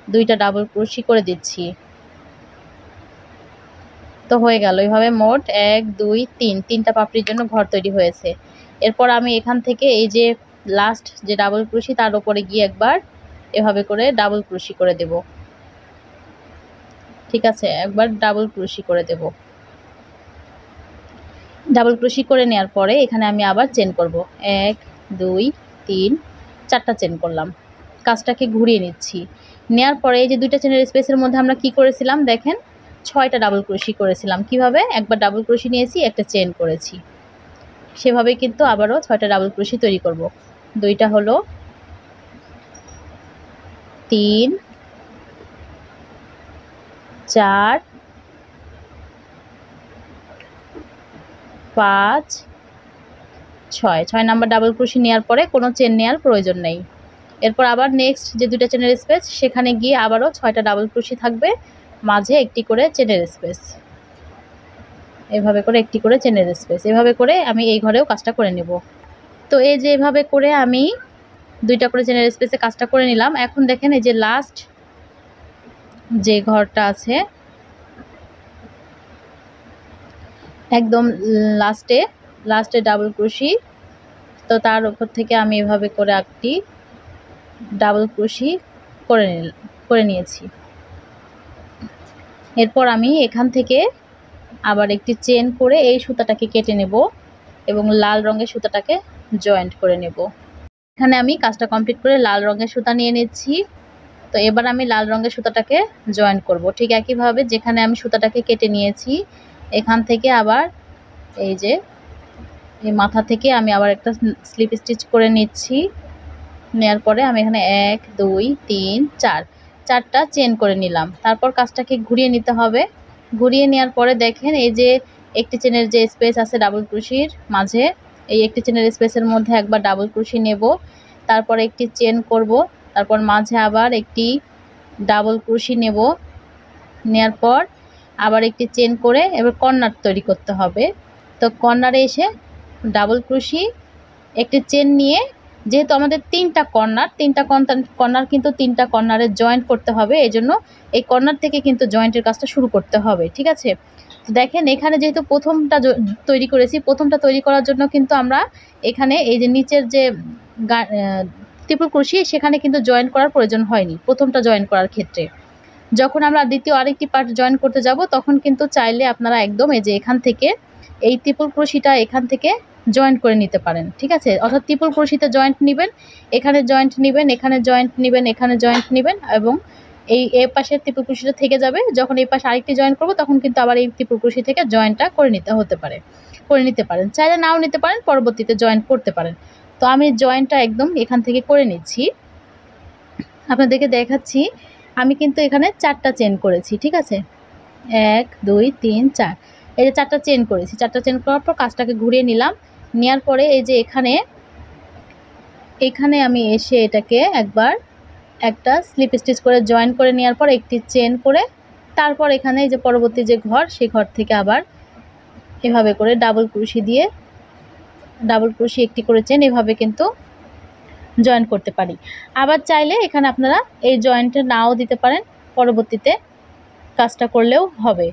2টা ডাবল ক্রোশি করে দিচ্ছি। তো হয়ে গেল, এইভাবে মোট 1 2 3, 3টা পাপড়ির জন্য ঘর তৈরি হয়েছে। এরপর আমি এখান থেকে এই যে লাস্ট যে ডাবল ক্রোশি তার উপরে গিয়ে একবার এভাবে করে ডাবল ক্রোশি করে দেব, ঠিক আছে। একবার ডাবল ক্রোশি করে দেব। ডাবল ক্রোশি করে নেওয়ার পরে এখানে আমি আবার চেন করব, 1 2 3 4টা চেন করলাম। কাজটাকে ঘুরিয়ে নিচ্ছি, নেওয়ার পরে এই যে 2টা চেনের স্পেসের মধ্যে আমরা কি করেছিলাম দেখেন, 6টা ডাবল ক্রোশি করেছিলাম। কিভাবে? একবার ডাবল ক্রোশি নিয়েছি, একটা চেন করেছি, সেভাবেই কিন্তু আবারও 6টা ডাবল ক্রোশি তৈরি করব। 2টা হলো, 3 4 5 6 6 নাম্বার ডাবল ক্রোশি নেওয়ার পরে কোনো চেন নেওয়ার প্রয়োজন নেই। এরপর আবার নেক্সট যে দুইটা চেনের স্পেস সেখানে গিয়ে আবারও 6টা ডাবল ক্রোশি থাকবে, মাঝে একটি করে চেনের স্পেস, এভাবে করে একটি করে চেনের স্পেস, এভাবে করে আমি এই ঘরেও কাজটা করে নেব। তো এই যে এভাবে করে আমি দুইটা করে চেনের স্পেসে কাজটা করে নিলাম। এখন দেখেন এই যে লাস্ট যে ঘরটা আছে একদম লাস্টে ডাবল ক্রোশি, তো তার উপর থেকে আমি এভাবে করে একটি ডাবল ক্রোশি করে নিয়েছি। এরপর আমি এখান থেকে আবার একটি চেন করে এই সুতাটাকে কেটে নেব এবং লাল রঙের সুতাটাকে জয়েন্ট করে নেব। এখানে আমি কাজটা কমপ্লিট করে লাল রঙের সুতা নিয়ে নিচ্ছি। তো এবার আমি লাল রঙের সুতাটাকে জয়েন্ট করব। ঠিক একইভাবে যেখানে আমি সুতাটাকে কেটে নিয়েছি এখান থেকে আবার এই যে এই মাথা থেকে আমি আবার একটা স্লিপ স্টিচ করে নিচ্ছি। নেওয়ার পরে আমি এখানে 1 2 3 4 চারটা চেন করে নিলাম। তারপর কাজটাকে ঘুরিয়ে নিতে হবে। ঘুরিয়ে নেওয়ার পরে দেখেন এই যে একটি চেনের যে স্পেস আছে ডাবল ক্রোশির মাঝে, এই একটি চেনের স্পেসের মধ্যে একবার ডাবল ক্রোশি নেব, তারপর একটি চেন করব, তারপর মাঝে আবার একটি ডাবল ক্রোশি নেব, নেওয়ার পর আবার একটি চেন করে এবার কর্নার তৈরি করতে হবে। তো কর্নারে এসে ডাবল ক্রোশি একটি চেন নিয়ে, যেহেতু আমাদের তিনটা কর্নার কিন্তু তিনটা কর্নারে জয়েন্ট করতে হবে, এই জন্য এই কর্নার থেকে কিন্তু জয়েন্টের কাজটা শুরু করতে হবে। ঠিক আছে, তো দেখেন এখানে যেহেতু প্রথমটা তৈরি করেছি, প্রথমটা তৈরি করার জন্য কিন্তু আমরা এখানে এই যে নিচের যে ত্রিপুল ক্রোশি সেখানে কিন্তু জয়েন্ট করার প্রয়োজন হয়নি প্রথমটা জয়েন্ট করার ক্ষেত্রে। যখন আমরা দ্বিতীয় আরেকটি পার্ট জয়েন করতে যাব তখন কিন্তু চাইলে আপনারা একদম এই যে এখান থেকে এই ত্রিপুল ক্রোশিটা এখান থেকে জয়েন্ট করে নিতে পারেন। ঠিক আছে, অর্থাৎ ত্রিপুল ক্রোশিতে জয়েন্ট নেবেন, এখানে জয়েন্ট নেবেন, এখানে জয়েন্ট নেবেন, এখানে জয়েন্ট নেবেন এবং এই পাশের ত্রিপুল ক্রোশিটা থেকে যাবে। যখন এই পাশে আরেকটি জয়েন্ট করব তখন কিন্তু আবার এই ত্রিপুল ক্রোশি থেকে জয়েন্টটা করে নিতে পারেন, চাইলে নাও নিতে পারেন, পরবর্তীতে জয়েন্ট করতে পারেন। তো আমি জয়েন্টটা একদম এখান থেকে করে নিচ্ছি, আপনাদেরকে দেখাচ্ছি। আমি কিন্তু এখানে 4টা চেন করেছি। ঠিক আছে, 1 2 3 4, এই যে 4টা চেন করেছি। 4টা চেন করার পর কাজটাকে ঘুরিয়ে নিলাম। নেওয়ার পরে এই যে এখানে আমি এসে এটাকে একবার একটা স্লিপ স্টিচ করে জয়েন করে নেওয়ার পর একটি চেন করে তারপর এখানে এই যে পরবর্তী যে ঘর সেই ঘর থেকে আবার এভাবে করে ডাবল ক্রোশি একটি করে চেন এভাবে কিন্তু জয়েন করতে পারি। আবার চাইলে এখানে আপনারা এই জয়েন্টে নাও দিতে পারেন, পরবর্তীতে কাজটা করলেও হবে।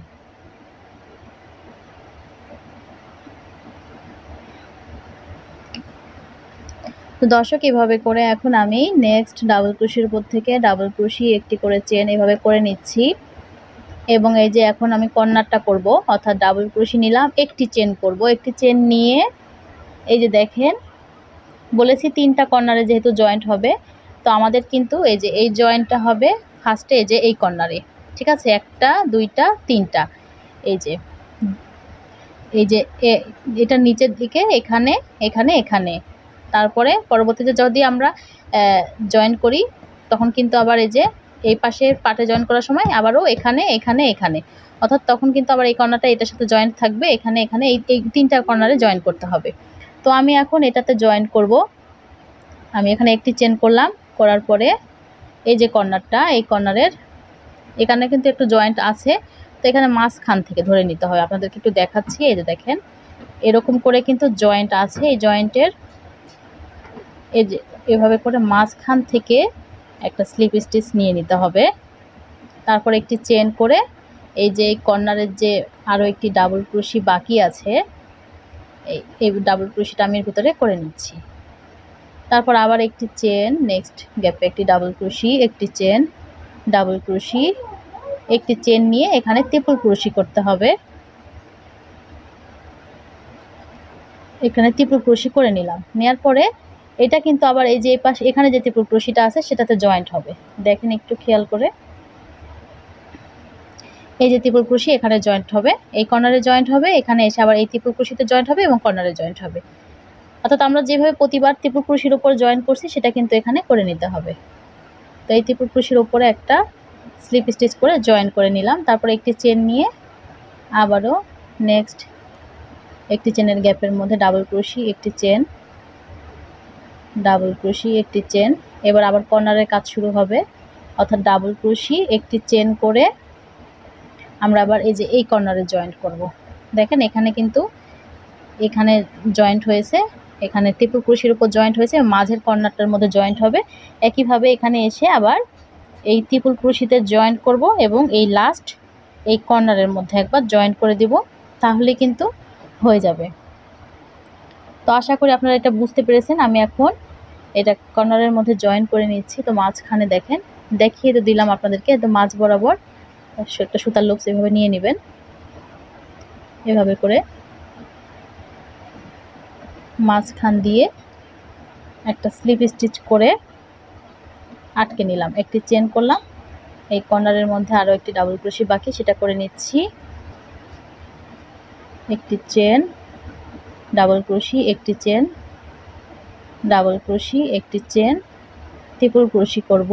তো দর্শক এভাবে করে এখন আমি নেক্সট ডাবল ক্রোশির উপর থেকে ডাবল ক্রোশি একটি করে চেন এভাবে করে নিচ্ছি এবং এই যে এখন আমি কর্নারটা করব, অর্থাৎ ডাবল ক্রোশি নিলাম, একটি চেন করব, একটি চেন নিয়ে এই যে দেখেন বলেছি 3টা কর্নারে যেহেতু জয়েন্ট হবে, তো আমাদের কিন্তু এই যে এই জয়েন্টটা হবে ফার্স্টে এই যে এই কর্নারে। ঠিক আছে, 1টা 2টা 3টা, এই যে এটা নিচের দিকে এখানে এখানে এখানে, তারপরে পরবর্তীতে যদি আমরা জয়েন করি তখন কিন্তু আবার এই যে এই পাশে পাটে জয়েন করার সময় আবারও এখানে এখানে এখানে, অর্থাৎ তখন কিন্তু আবার এই কর্নারটা এটার সাথে জয়েন্ট থাকবে, এখানে এখানে এই 3টা কর্নারে জয়েন করতে হবে। তো আমি এখন এটাতে জয়েন করব। আমি এখানে একটি চেন করলাম, করার পরে এই যে কর্নারটা, এই কর্নারের এখানে কিন্তু একটু জয়েন্ট আছে, তো এখানে মাঝখান থেকে ধরে নিতে হবে। আপনাদেরকে একটু দেখাচ্ছি, এই যে দেখেন এরকম করে কিন্তু জয়েন্ট আছে, এই জয়েন্টের এই যে এভাবে করে মাঝখান থেকে একটা স্লিপ স্টিচ নিয়ে নিতে হবে। তারপর একটি চেন করে এই যে কর্নারের যে আরও একটি ডাবল ক্রোশি বাকি আছে, এই ডাবল ক্রোশিটা আমি এর ভিতরে করে নিচ্ছি। তারপর আবার একটি চেন, নেক্সট গ্যাপে একটি ডাবল ক্রোশি, একটি চেন, ডাবল ক্রোশি, একটি চেন নিয়ে এখানে ট্রিপল ক্রোশি করতে হবে। এখানে ট্রিপল ক্রোশি করে নিলাম। নেওয়ার পরে এটা কিন্তু আবার এই যে এই পাশে এখানে যে ট্রিপল ক্রোশিটা আছে সেটাতে জয়েন্ট হবে, দেখেন একটু খেয়াল করে, এই যে ট্রিপল ক্রোশি এখানে জয়েন্ট হবে, এই কর্নারে জয়েন্ট হবে, এখানে এসে আবার এই ট্রিপল ক্রোশিতে জয়েন্ট হবে এবং কর্নারে জয়েন্ট হবে। অর্থাৎ আমরা যেভাবে প্রতিবার ট্রিপল ক্রোশির উপর জয়েন করছি সেটা কিন্তু এখানে করে নিতে হবে। তো এই ট্রিপল ক্রোশির উপরে একটা স্লিপ স্টিচ করে জয়েন করে নিলাম। তারপরে একটি চেন নিয়ে আবারও নেক্সট একটি চেনের গ্যাপের মধ্যে ডাবল ক্রোশি, একটি চেন, ডাবল ক্রোশি, একটি চেন। এবার আবার কর্নারের কাজ শুরু হবে, অর্থাৎ ডাবল ক্রোশি, একটি চেন করে আমরা আবার এই যে এই কর্নারে জয়েন্ট করব। দেখেন এখানে কিন্তু এখানে জয়েন্ট হয়েছে, এখানে ট্রিপল ক্রোশির উপর জয়েন্ট হয়েছে, মাঝের কর্নারটার মধ্যে জয়েন্ট হবে। একইভাবে এখানে এসে আবার এই ট্রিপল ক্রোশিতে জয়েন্ট করব এবং এই লাস্ট এই কর্নারের মধ্যে একবার জয়েন্ট করে দিব, তাহলে কিন্তু হয়ে যাবে। তো আশা করি আপনারা এটা বুঝতে পেরেছেন। আমি এখন এটা কর্নারের মধ্যে জয়েন্ট করে নিচ্ছি। তো মাঝখানে দেখেন, দেখিয়ে তো দিলাম আপনাদেরকে, তো মাঝ বরাবর একটা সুতার লুপস এভাবে নিয়ে নেবেন, এভাবে করে মাঝখান দিয়ে একটা স্লিপ স্টিচ করে আটকে নিলাম, একটি চেন করলাম, এই কর্নারের মধ্যে আরও একটি ডাবল ক্রোশি বাকি, সেটা করে নিচ্ছি। একটি চেন, ডাবল ক্রোশি, একটি চেন, ডাবল ক্রোশি, একটি চেন, ট্রিপল ক্রোশি করব।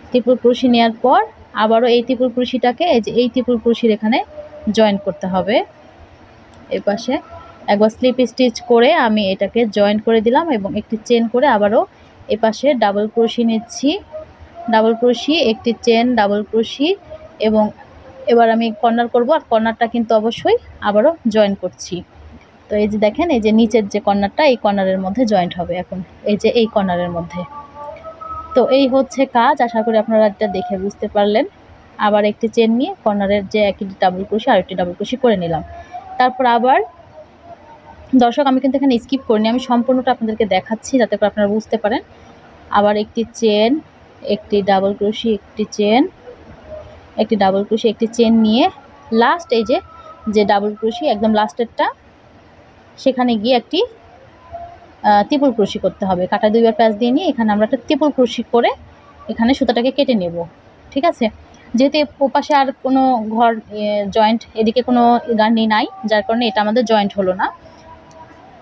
ট্রিপল ক্রোশি নেওয়ার পর আবারও এই ট্রিপল ক্রোশিটাকে এই ট্রিপল ক্রোশির এখানে জয়েন করতে হবে। এই পাশে একবার স্লিপ স্টিচ করে আমি এটাকে জয়েন করে দিলাম এবং একটি চেন করে আবারও এই পাশে ডাবল ক্রোশি নিচ্ছি, ডাবল ক্রোশি, একটি চেন, ডাবল ক্রোশি, এবং এবার আমি কর্নার করব, আর কর্নারটা কিন্তু অবশ্যই আবারও জয়েন করছি। তো এই যে দেখেন, এই যে নিচের যে কর্নারটা, এই কর্নারের মধ্যে জয়েন্ট হবে এখন, এই যে এই কর্নারের মধ্যে। তো এই হচ্ছে কাজ। আশা করি আপনারা এটা দেখে বুঝতে পারলেন। আবার একটি চেন নিয়ে কর্নারের যে একটি ডাবল ক্রোশি আর একটি ডাবল ক্রোশি করে নিলাম। তারপর আবার দর্শক আমি কিন্তু এখানে স্কিপ করিনি, আমি সম্পূর্ণটা আপনাদেরকে দেখাচ্ছি যাতে করে আপনারা বুঝতে পারেন। আবার একটি চেন, একটি ডাবল ক্রোশি, একটি চেন, একটি ডাবল ক্রোশি, একটি চেন নিয়ে লাস্ট এই যে ডাবল ক্রোশি একদম লাস্টেরটা, সেখানে গিয়ে একটি ট্রিপল ক্রোশি করতে হবে। কাটা দুইবার প্যাঁচ দিয়ে নিয়ে এখানে আমরা একটা ট্রিপল ক্রোশি করে এখানে সুতাটাকে কেটে নেব। ঠিক আছে, যেহেতু ওপাশে আর কোনো ঘর জয়েন্ট, এদিকে কোনো গার্নি নাই, যার কারণে এটা আমাদের জয়েন্ট হলো না।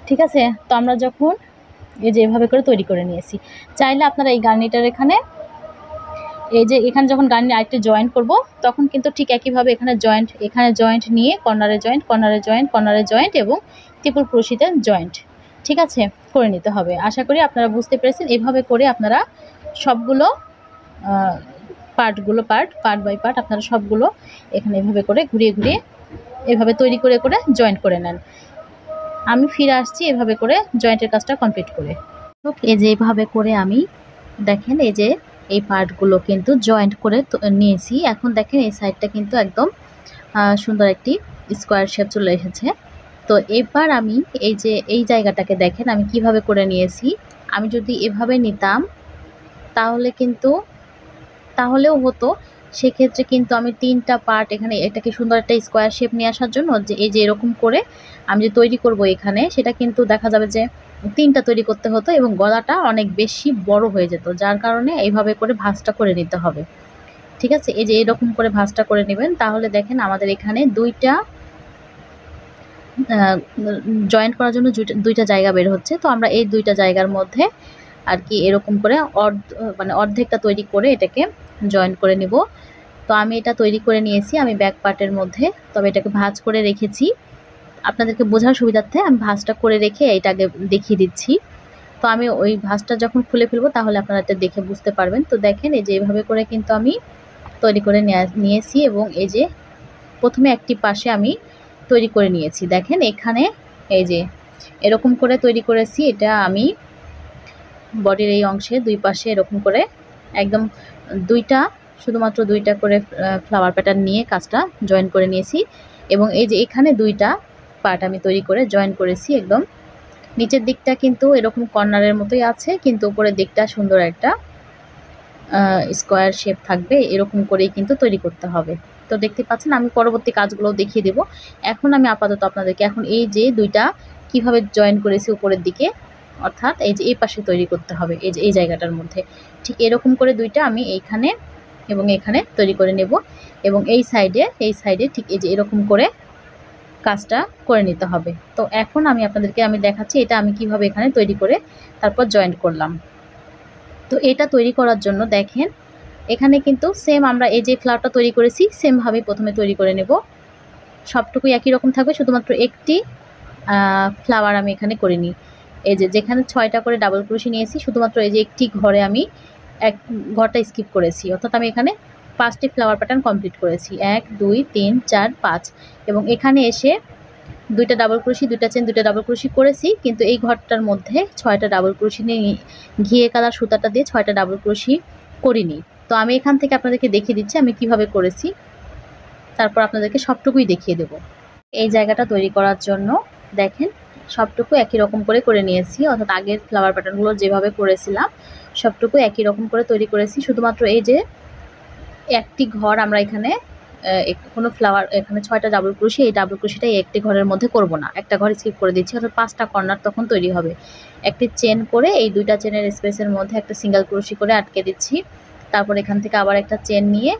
ঠিক আছে, তো আমরা যখন এই যে এভাবে করে তৈরি করে নিয়েছি, চাইলে আপনারা এই গার্নিটার এখানে এই যে এখানে যখন গার্নি আরেকটি জয়েন্ট করব তখন কিন্তু ঠিক একইভাবে এখানে জয়েন্ট নিয়ে কর্নারে জয়েন্ট, কর্নারে জয়েন্ট, কর্নারে জয়েন্ট এবং ট্রিপল ক্রোশিতে জয়েন্ট, ঠিক আছে, করে নিতে হবে। আশা করি আপনারা বুঝতে পেরেছেন। এভাবে করে আপনারা সবগুলো পার্ট বাই পার্ট আপনারা সবগুলো এখানে এভাবে করে ঘুরিয়ে ঘুরিয়ে এভাবে তৈরি করে করে জয়েন্ট করে নেন। আমি ফিরে আসছি এভাবে করে জয়েন্টের কাজটা কমপ্লিট করে। এই যে এইভাবে করে আমি দেখেন এই যে এই পার্টগুলো কিন্তু জয়েন্ট করে নিয়েছি। এখন দেখেন এই সাইডটা কিন্তু একদম সুন্দর একটি স্কোয়ার শেপ চলে এসেছে। তো এবার আমি এই যে এই জায়গাটাকে দেখেন আমি কিভাবে করে নিয়েছি। আমি যদি এভাবে নিতাম তাহলেও হতো, সেক্ষেত্রে কিন্তু আমি তিনটা পার্ট এখানে এটাকে সুন্দর একটা স্কোয়ার শেপ নিয়ে আসার জন্য যে এই যে এরকম করে আমি যে তৈরি করব এখানে, সেটা কিন্তু দেখা যাবে যে তিনটা তৈরি করতে হতো এবং গলাটা অনেক বেশি বড় হয়ে যেত, যার কারণে এইভাবে করে ভাঁজটা করে নিতে হবে। ঠিক আছে, এই যে এরকম করে ভাঁজটা করে নেবেন, তাহলে দেখেন আমাদের এখানে দুইটা জয়েন্ট করার জন্য দুইটা জায়গা বের হচ্ছে। তো আমরা এই দুইটা জায়গার মধ্যে আর কি এরকম করে অর্ধেকটা তৈরি করে এটাকে জয়েন করে নিব। তো আমি এটা তৈরি করে নিয়েছি আমি ব্যাক পার্টের মধ্যে, তবে এটাকে ভাঁজ করে রেখেছি আপনাদেরকে বোঝার সুবিধার্থে। আমি ভাঁজটা করে রেখে এইটা আগে দেখিয়ে দিচ্ছি। তো আমি ওই ভাঁজটা যখন খুলে ফেলবো তাহলে আপনারা এটা দেখে বুঝতে পারবেন। তো দেখেন এই যে এইভাবে করে কিন্তু আমি তৈরি করে নিয়েছি এবং এই যে প্রথমে একটি পাশে আমি তৈরি করে নিয়েছি। দেখেন এখানে এই যে এরকম করে তৈরি করেছি, এটা আমি বডির এই অংশে দুই পাশে এরকম করে একদম শুধুমাত্র দুইটা করে ফ্লাওয়ার প্যাটার্ন নিয়ে কাজটা জয়েন করে নিয়েছি এবং এই যে এখানে দুইটা পার্ট আমি তৈরি করে জয়েন করেছি। একদম নিচের দিকটা কিন্তু এরকম কর্নারের মতোই আছে, কিন্তু উপরের দিকটা সুন্দর একটা স্কোয়ার শেপ থাকবে, এরকম করেই কিন্তু তৈরি করতে হবে। তো দেখতে পাচ্ছেন আমি পরবর্তী কাজগুলো দেখিয়ে দেব। এখন আমি আপাতত আপনাদেরকে এখন এই যে দুইটা কিভাবে জয়েন করেছি উপরের দিকে, অর্থাৎ এই যে এই পাশে তৈরি করতে হবে, এই যে এই জায়গাটার মধ্যে ঠিক এরকম করে দুইটা আমি এইখানে এবং এখানে তৈরি করে নেব এবং এই সাইডে ঠিক এই যে এরকম করে কাজটা করে নিতে হবে। তো এখন আমি আপনাদেরকে দেখাচ্ছি এটা আমি কিভাবে এখানে তৈরি করে তারপর জয়েন্ট করলাম। তো এটা তৈরি করার জন্য দেখেন এখানে কিন্তু সেম আমরা এই যে ফ্লাওয়ারটা তৈরি করেছি সেমভাবে প্রথমে তৈরি করে নেব। সবটুকুই একই রকম থাকবে, শুধুমাত্র একটি ফ্লাওয়ার আমি এখানে করিনি। এই যে যেখানে 6টা করে ডাবল ক্রোশি নিয়েছি, শুধুমাত্র এই যে একটি ঘরে আমি এক ঘরটা স্কিপ করেছি, অর্থাৎ আমি এখানে 5টি ফ্লাওয়ার প্যাটার্ন কমপ্লিট করেছি। 1 2 3 4 5 এবং এখানে এসে 2টা ডাবল ক্রোশি, 2টা চেন, 2টা ডাবল ক্রোশি করেছি, কিন্তু এই ঘরটার মধ্যে 6টা ডাবল ক্রোশি নিয়ে ঘিয়ে কালার সুতাটা দিয়ে 6টা ডাবল ক্রোশি করিনি। তো আমি এখান থেকে আপনাদেরকে দেখিয়ে দিচ্ছি আমি কিভাবে করেছি, তারপর আপনাদেরকে সবটুকুই দেখিয়ে দেব। এই জায়গাটা তৈরি করার জন্য দেখেন সবটুকু একই রকম করে নিয়েছি, অর্থাৎ আগের ফ্লাওয়ার প্যাটার্নগুলো যেভাবে করেছিলাম সবটুকু একই রকম করে তৈরি করেছি। শুধুমাত্র এই যে একটি ঘর আমরা এখানে কোনো ফ্লাওয়ার, এখানে 6টা ডাবল ক্রোশি, এই ডাবল ক্রোশিটা একটি ঘরের মধ্যে করব না, একটা ঘর স্কিপ করে দিচ্ছি, অর্থাৎ 5টা কর্নার তখন তৈরি হবে। একটি চেন করে এই 2টা চেনের স্পেসের মধ্যে একটা সিঙ্গেল ক্রোশি করে আটকে দিচ্ছি। তারপর এখান থেকে আবার একটা চেন নিয়ে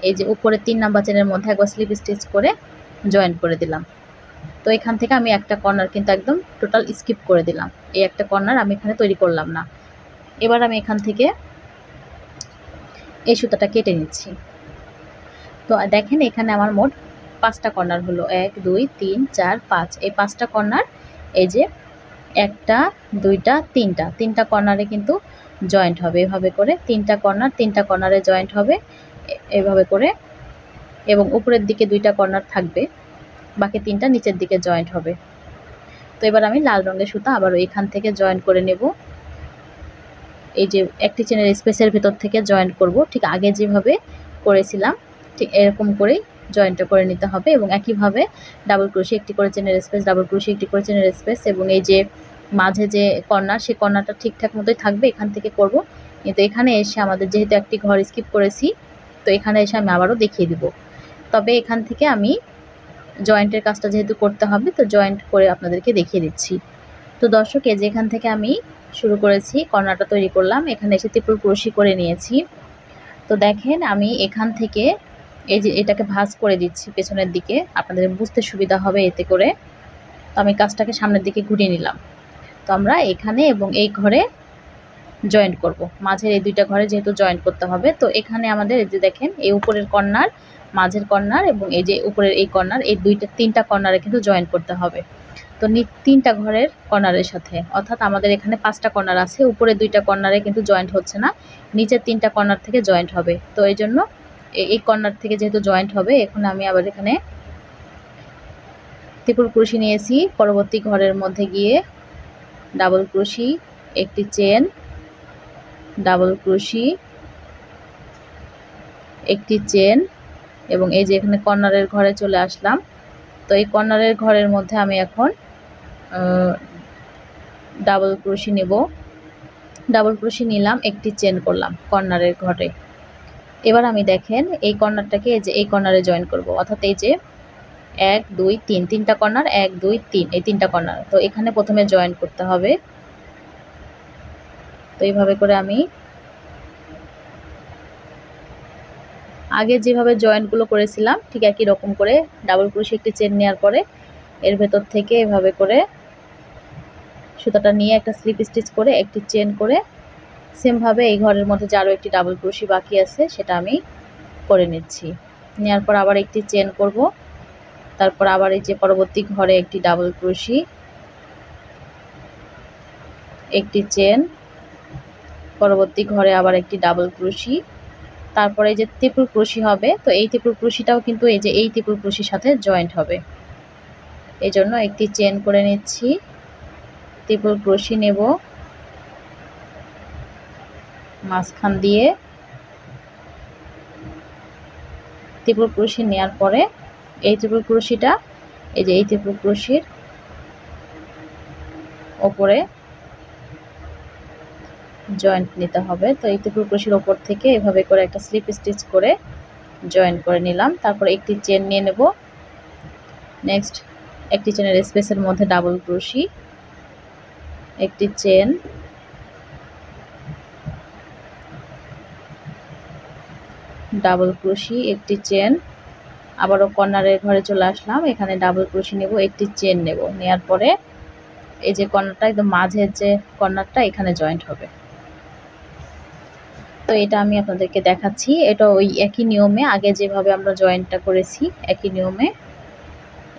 এই যে উপরে 3 নাম্বার চেনের মধ্যে একবার স্লিপ স্টিচ করে জয়েন করে দিলাম। তো এখান থেকে আমি একটা কর্নার কিন্তু একদম টোটাল স্কিপ করে দিলাম, এই একটা কর্নার আমি এখানে তৈরি করলাম না। এবার আমি এখান থেকে এই সুতাটা কেটে নিচ্ছি। তো দেখেন এখানে আমার মোট 5টা কর্নার হলো, 1 2 3 4 5, এই 5টা কর্নার এই যে 1টা 2টা 3টা কর্নারে কিন্তু জয়েন্ট হবে এভাবে করে, 3টা কর্নারে জয়েন্ট হবে এভাবে করে, এবং উপরের দিকে 2টা কর্নার থাকবে, বাকি 3টা নিচের দিকে জয়েন্ট হবে। তো এবার আমি লাল রঙের সুতা আবারও এখান থেকে জয়েন করে নেব, এই যে একটি চেনের স্পেসের ভেতর থেকে জয়েন করব, ঠিক আগে যেভাবে করেছিলাম ঠিক এরকম করেই জয়েন্টটা করে নিতে হবে। এবং একইভাবে ডাবল ক্রোশি, একটি করে চেনের স্পেস, ডাবল ক্রোশি, একটি করে চেনের স্পেস, এবং এই যে মাঝে যে কর্নার সেই কর্নারটা ঠিকঠাক মতোই থাকবে, এখান থেকে করব। কিন্তু এখানে এসে আমাদের যেহেতু একটি ঘর স্কিপ করেছি, তো এখানে এসে আমি আবারও দেখিয়ে দিব। তবে এখান থেকে আমি জয়েন্টের কাজটা যেহেতু করতে হবে, তো জয়েন্ট করে আপনাদেরকে দেখিয়ে দিচ্ছি। তো দর্শক, এই যে এখান থেকে আমি শুরু করেছি, কর্নারটা তৈরি করলাম, এখানে এসে ত্রিপুল ক্রোশি করে নিয়েছি। তো দেখেন আমি এখান থেকে এই যে এটাকে ভাঁজ করে দিচ্ছি পেছনের দিকে, আপনাদের বুঝতে সুবিধা হবে এতে করে। তো আমি কাজটাকে সামনের দিকে ঘুরিয়ে নিলাম। তো আমরা এখানে এবং এই ঘরে জয়েন্ট করব, মাঝের এই 2টা ঘরে যেহেতু জয়েন্ট করতে হবে। তো এখানে আমাদের এই যে দেখেন এই উপরের কর্নার, মাঝের কর্নার এবং এই যে উপরের এই কর্নার, এই 3টা কর্নারে কিন্তু জয়েন্ট করতে হবে। তো 3টা ঘরের কর্নারের সাথে, অর্থাৎ আমাদের এখানে 5টা কর্নার আছে, উপরে 2টা কর্নারে কিন্তু জয়েন্ট হচ্ছে না, নিচের 3টা কর্নার থেকে জয়েন্ট হবে। তো এই জন্য এই কর্নার থেকে যেহেতু জয়েন্ট হবে, এখন আমি আবার এখানে ত্রিপুল ক্রোশি নিয়েছি, পরবর্তী ঘরের মধ্যে গিয়ে ডাবল ক্রোশি, একটি চেন, ডাবল ক্রোশি, একটি চেন, এবং এই যে এখানে কর্নারের ঘরে চলে আসলাম। তো এই কর্নারের ঘরের মধ্যে আমি এখন ডাবল ক্রোশি নেব, ডাবল ক্রোশি নিলাম, একটি চেন করলাম কর্নারের ঘরে। এবার আমি দেখেন এই কর্নারটাকে এই যে এই কর্নারে জয়েন করব, অর্থাৎ এই যে 1 2 3, 3টা কর্নার, 1 2 3, এই 3টা কর্নার। তো এখানে প্রথমে জয়েন করতে হবে। তো এইভাবে করে আমি আগে যেভাবে জয়েন্টগুলো করেছিলাম ঠিক একই রকম করে ডাবল ক্রোশি, একটি চেন নেওয়ার পরে এর ভেতর থেকে এভাবে করে সুতাটা নিয়ে একটা স্লিপ স্টিচ করে একটি চেন করে সেমভাবে এই ঘরের মধ্যে যে আরও একটি ডাবল ক্রোশি বাকি আছে সেটা আমি করে নিচ্ছি। নেওয়ার পর আবার একটি চেন করব, তারপর আবার এই যে পরবর্তী ঘরে একটি ডাবল ক্রোশি, একটি চেন, পরবর্তী ঘরে আবার একটি ডাবল ক্রোশি, তারপরে এই যে ত্রিপুল ক্রোশি হবে। তো এই ত্রিপুল ক্রোশিটাও কিন্তু এই যে এই ত্রিপুল ক্রোশির সাথে জয়েন্ট হবে, এই জন্য একটি চেন করে নিচ্ছি, ত্রিপুল ক্রোশি নেব মাঝখান দিয়ে, ত্রিপুল ক্রোশি নেওয়ার পরে এই ত্রিপুল ক্রোশিটা এই যে এই ত্রিপুল ক্রোশির ওপরে জয়েন্ট নিতে হবে। তো এই ত্রিপুল ক্রোশির ওপর থেকে এভাবে করে একটা স্লিপ স্টিচ করে জয়েন করে নিলাম। তারপর একটি চেন নিয়ে নেব, নেক্সট একটি চেনের স্পেসের মধ্যে ডাবল ক্রোশি, একটি চেন, ডাবল ক্রোশি, একটি চেন, আবারও কর্নারের ঘরে চলে আসলাম, এখানে ডাবল ক্রোশি নেব, একটি চেন নেব, নেওয়ার পরে এই যে কর্নারটা একদম মাঝের যে কর্নারটা এখানে জয়েন্ট হবে। তো এটা আমি আপনাদেরকে দেখাচ্ছি, এটা ওই একই নিয়মে আগে যেভাবে আমরা জয়েন্টটা করেছি একই নিয়মে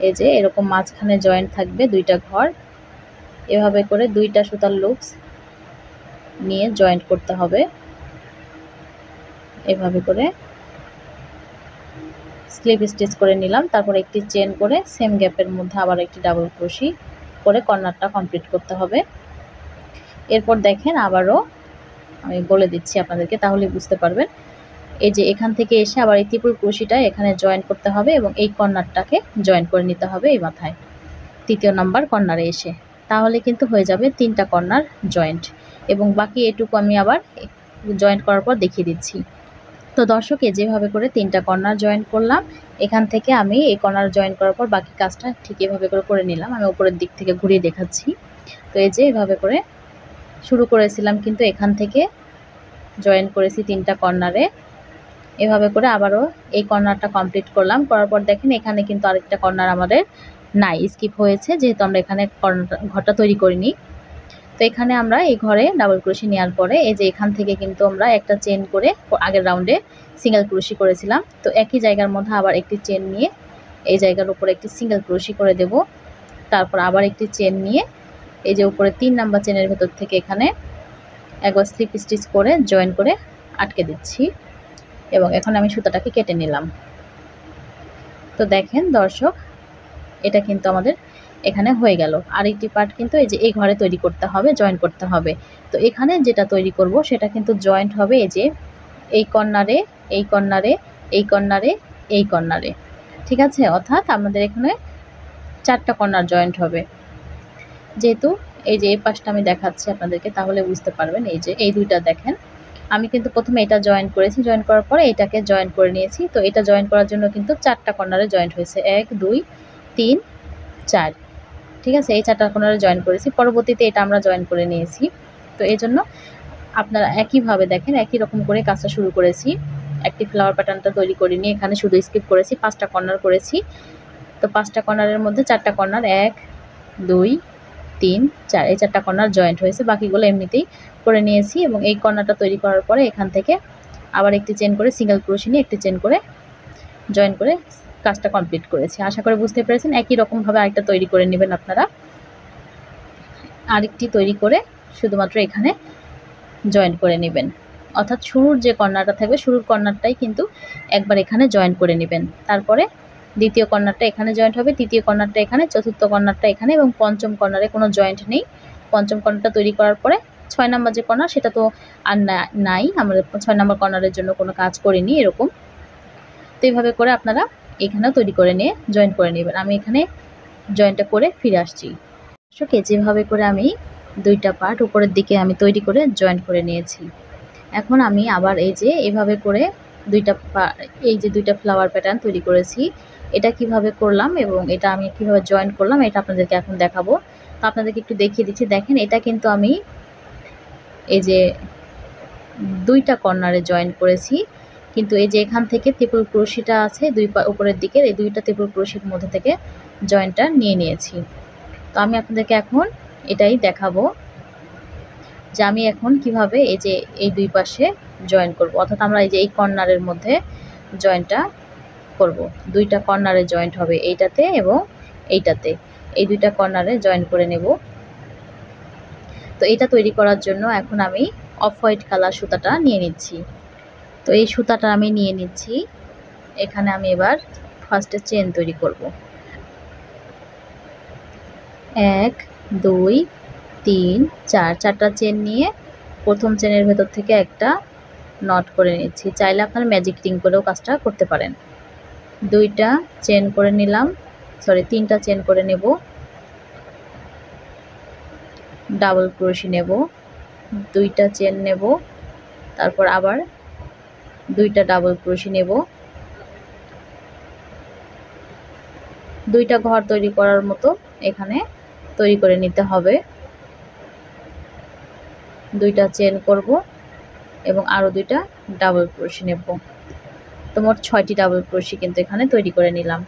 এই যে এরকম মাঝখানে জয়েন্ট থাকবে দুইটা ঘর, এভাবে করে দুইটা সুতার লুপস নিয়ে জয়েন্ট করতে হবে। এভাবে করে স্লিপ স্টিচ করে নিলাম, তারপর একটি চেন করে সেম গ্যাপের মধ্যে আবার একটি ডাবল ক্রোশি করে কর্নারটা কমপ্লিট করতে হবে। এরপর দেখেন আবারও আমি বলে দিচ্ছি আপনাদেরকে, তাহলে বুঝতে পারবেন। এই যে এখান থেকে এসে আবার এই ত্রিপুল ক্রোশিটা এখানে জয়েন করতে হবে এবং এই কর্নারটাকে জয়েন করে নিতে হবে এই মাথায়, তৃতীয় নাম্বার কর্নারে এসে, তাহলে কিন্তু হয়ে যাবে 3টা কর্নার জয়েন্ট। এবং বাকি এটুকু আমি আবার জয়েন্ট করার পর দেখিয়ে দিচ্ছি। তো দর্শক, যেভাবে করে 3টা কর্নার জয়েন করলাম, এখান থেকে আমি এই কর্নার জয়েন করার পর বাকি কাজটা ঠিক এভাবে করে নিলাম। আমি উপরের দিক থেকে ঘুরিয়ে দেখাচ্ছি। তো এই যে এভাবে করে শুরু করেছিলাম, কিন্তু এখান থেকে জয়েন করেছি 3টা কর্নারে। এভাবে করে আবারও এই কর্নারটা কমপ্লিট করলাম। করার পর দেখেন এখানে কিন্তু আরেকটা কর্নার আমাদের নাই, স্কিপ হয়েছে, যেহেতু আমরা এখানে ঘরটা তৈরি করিনি। তো এখানে আমরা এই ঘরে ডাবল ক্রোশি নেওয়ার পরে এই যে এখান থেকে কিন্তু আমরা একটা চেন করে আগের রাউন্ডে সিঙ্গেল ক্রোশি করেছিলাম। তো একই জায়গার মধ্যে আবার একটি চেন নিয়ে এই জায়গার উপরে একটি সিঙ্গেল ক্রোশি করে দেব। তারপর আবার একটি চেন নিয়ে এই যে উপরে 3 নাম্বার চেনের ভেতর থেকে এখানে একবার স্লিপ স্টিচ করে জয়েন করে আটকে দিচ্ছি এবং এখন আমি সুতাটাকে কেটে নিলাম। তো দেখেন দর্শক, এটা কিন্তু আমাদের এখানে হয়ে গেল। আরেকটি পার্ট কিন্তু এই যে এই ঘরে তৈরি করতে হবে, জয়েন করতে হবে। তো এখানে যেটা তৈরি করব সেটা কিন্তু জয়েন্ট হবে এই যে এই কর্নারে, এই কর্নারে, এই কর্নারে, এই কর্নারে, ঠিক আছে? অর্থাৎ আমাদের এখানে 4টা কর্নার জয়েন্ট হবে। যেহেতু এই যে এই পাশটা আমি দেখাচ্ছি আপনাদেরকে, তাহলে বুঝতে পারবেন। এই যে এই দুইটা দেখেন, আমি কিন্তু প্রথমে এটা জয়েন করেছি, জয়েন করার পরে এটাকে জয়েন করে নিয়েছি। তো এটা জয়েন করার জন্য কিন্তু 4টা কর্নারে জয়েন্ট হয়েছে, 1 2 3 4, ঠিক আছে? এই 4টা কর্নারে জয়েন করেছি, পরবর্তীতে এটা আমরা জয়েন করে নিয়েছি। তো এই জন্য আপনারা একইভাবে দেখেন, একই রকম করে কাজটা শুরু করেছি। একটি ফ্লাওয়ার প্যাটার্নটা তৈরি করিনি, এখানে শুধু স্কিপ করেছি, 5টা কর্নার করেছি। তো 5টা কর্নারের মধ্যে 4টা কর্নার 1 2 3 4, এই 4টা কর্নার জয়েন্ট হয়েছে, বাকিগুলো এমনিতেই করে নিয়েছি। এবং এই কর্নারটা তৈরি করার পরে এখান থেকে আবার একটি চেন করে সিঙ্গেল ক্রোশি নিয়ে একটি চেন করে জয়েন করে কাজটা কমপ্লিট করেছি। আশা করি বুঝতে পেরেছেন। একই রকমভাবে আরেকটা তৈরি করে নেবেন আপনারা, আরেকটি তৈরি করে শুধুমাত্র এখানে জয়েন করে নেবেন। অর্থাৎ শুরুর যে কর্নারটা থাকবে, শুরুর কর্নারটাই কিন্তু একবার এখানে জয়েন করে নেবেন। তারপরে দ্বিতীয় কর্নারটা এখানে জয়েন্ট হবে, তৃতীয় কর্নারটা এখানে, চতুর্থ কর্নারটা এখানে এবং পঞ্চম কর্নারে কোনো জয়েন্ট নেই। পঞ্চম কর্নারটা তৈরি করার পরে 6 নাম্বার যে কর্নার সেটা তো আর নাই, আমরা 6 নাম্বার কর্নারের জন্য কোনো কাজ করিনি এরকম। তো এইভাবে করে আপনারা এখানেও তৈরি করে নিয়ে জয়েন করে নেবেন। আমি এখানে জয়েন্টটা করে ফিরে আসছি। যেভাবে করে আমি 2টা পার্ট উপরের দিকে আমি তৈরি করে জয়েন করে নিয়েছি। এখন আমি আবার এই যে এভাবে করে এই যে 2টা ফ্লাওয়ার প্যাটার্ন তৈরি করেছি, এটা কিভাবে করলাম এবং এটা আমি কিভাবে জয়েন করলাম এটা আপনাদেরকে এখন দেখাবো। তো আপনাদেরকে একটু দেখিয়ে দিচ্ছি। দেখেন এটা কিন্তু আমি এই যে 2টা কর্নারে জয়েন করেছি, কিন্তু এই যে এখান থেকে ত্রিপুল ক্রোশিটা আছে উপরের দিকের, এই 2টা ত্রিপুল ক্রোশির মধ্যে থেকে জয়েন্টটা নিয়ে নিয়েছি। তো আমি আপনাদেরকে এখন এটাই দেখাবো যে আমি এখন কিভাবে এই যে এই 2 পাশে জয়েন করব। অর্থাৎ আমরা এই যে এই কর্নারের মধ্যে জয়েন্টটা করব, 2টা কর্নারে জয়েন্ট হবে, এইটাতে এবং এইটাতে, এই 2টা কর্নারে জয়েন করে নেব। তো এটা তৈরি করার জন্য এখন আমি অফ হোয়াইট কালার সুতাটা নিয়ে নিচ্ছি। তো এই সুতাটা আমি নিয়ে নিচ্ছি। এখানে আমি এবার ফার্স্টে চেন তৈরি করব। 1 2 3 4, 4টা চেন নিয়ে প্রথম চেনের ভেতর থেকে একটা নট করে নিচ্ছি। চাইলে আপনারা ম্যাজিক রিং করেও কাজটা করতে পারেন। 2টা চেন করে নিলাম, 3টা চেন করে নেব, ডাবল ক্রোশি নেব, 2টা চেন নেব, তারপর আবার 2টা ডাবল ক্রোশি নেব। 2টা ঘর তৈরি করার মতো এখানে তৈরি করে নিতে হবে। 2টা চেন করব এবং আরও 2টা ডাবল ক্রোশি নেব। তো মোট 6টি ডাবল ক্রোশি কিন্তু এখানে তৈরি করে নিলাম।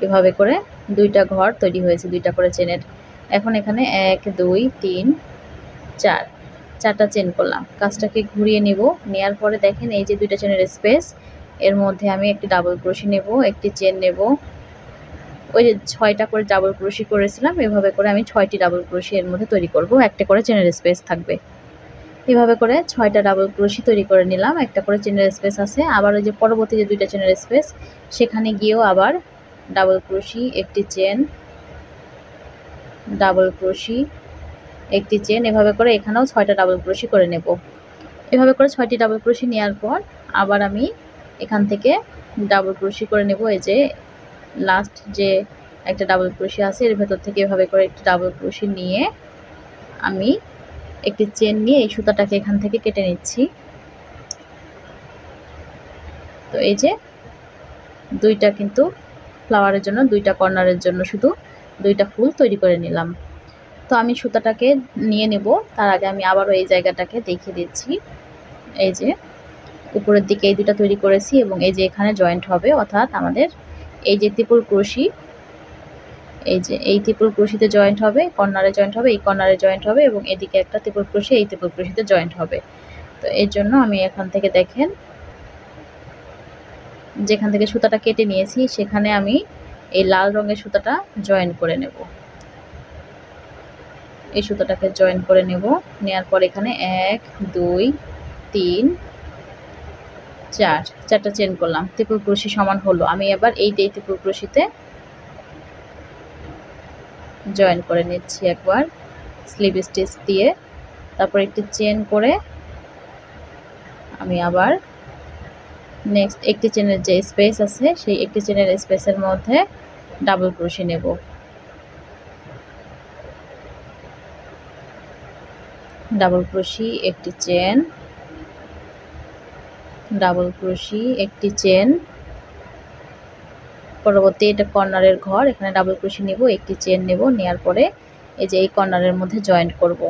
এভাবে করে 2টা ঘর তৈরি হয়েছে 2টা করে চেনের। এখন এখানে 1 2 3 4, 4টা চেন করলাম। কাজটাকে ঘুরিয়ে নেব, নেয়ার পরে দেখেন এই যে 2টা চেনের স্পেস, এর মধ্যে আমি একটি ডাবল ক্রোশি নেব, একটি চেন নেব, ওই যে 6টা করে ডাবল ক্রোশি করেছিলাম, এভাবে করে আমি 6টি ডাবল ক্রোশি এর মধ্যে তৈরি করব, একটা করে চেনের স্পেস থাকবে। এভাবে করে 6টা ডাবল ক্রোশি তৈরি করে নিলাম, একটা করে চেনের স্পেস আছে। আবার ওই যে পরবর্তী যে 2টা চেনের স্পেস, সেখানে গিয়েও আবার ডাবল ক্রোশি, একটি চেন, ডাবল ক্রোশি, একটি চেন, এভাবে করে এখানেও 6টা ডাবল ক্রোশি করে নেব। এভাবে করে 6টি ডাবল ক্রোশি নেওয়ার পর আবার আমি এখান থেকে ডাবল ক্রোশি করে নেব। এই যে লাস্ট যে একটা ডাবল ক্রোশি আছে, এর ভেতর থেকে এভাবে করে একটি ডাবল ক্রোশি নিয়ে আমি একটি চেন নিয়ে এই সুতাটাকে এখান থেকে কেটে নিচ্ছি। তো এই যে 2টা কিন্তু ফ্লাওয়ারের জন্য, 2টা কর্নারের জন্য শুধু 2টা ফুল তৈরি করে নিলাম। তো আমি সুতাটাকে নিয়ে নেব, তার আগে আমি আবারও এই জায়গাটাকে দেখিয়ে দিচ্ছি। এই যে উপরের দিকে এই 2টা তৈরি করেছি এবং এই যে এখানে জয়েন্ট হবে, অর্থাৎ আমাদের এই যে ত্রিপুল ক্রোশি, এই যে এই ত্রিপুল ক্রোশিতে জয়েন্ট হবে, কর্নারে জয়েন্ট হবে, এই কর্নারে জয়েন্ট হবে এবং এদিকে একটা ত্রিপুল ক্রোশি এই ত্রিপুল ক্রোশিতে জয়েন্ট হবে। তো এর জন্য আমি এখান থেকে দেখেন যেখান থেকে সুতাটা কেটে নিয়েছি সেখানে আমি এই লাল রঙের সুতাটা জয়েন করে নেব। এই সুতাটাকে জয়েন করে নেব, নেওয়ার পর এখানে 1 2 3 4 চারটা চেন করলাম, ত্রিপুল ক্রোশি সমান হলো। আমি এবার এই ত্রিপুল ক্রোশিতে জয়েন করে নিচ্ছি একবার স্লিপ স্টিচ দিয়ে, তারপর একটি চেন করে আমি আবার নেক্সট একটি চেনের যে স্পেস আছে সেই একটি চেনের স্পেসের মধ্যে ডাবল ক্রোশি নেব। ডাবল ক্রোশি, একটি চেন, ডাবল ক্রোশি, একটি চেন, পরবর্তী এটা কর্নারের ঘর, এখানে ডাবল ক্রোশি নেব, একটি চেন নেব, নেওয়ার পরে এই যে এই কর্নারের মধ্যে জয়েন্ট করব।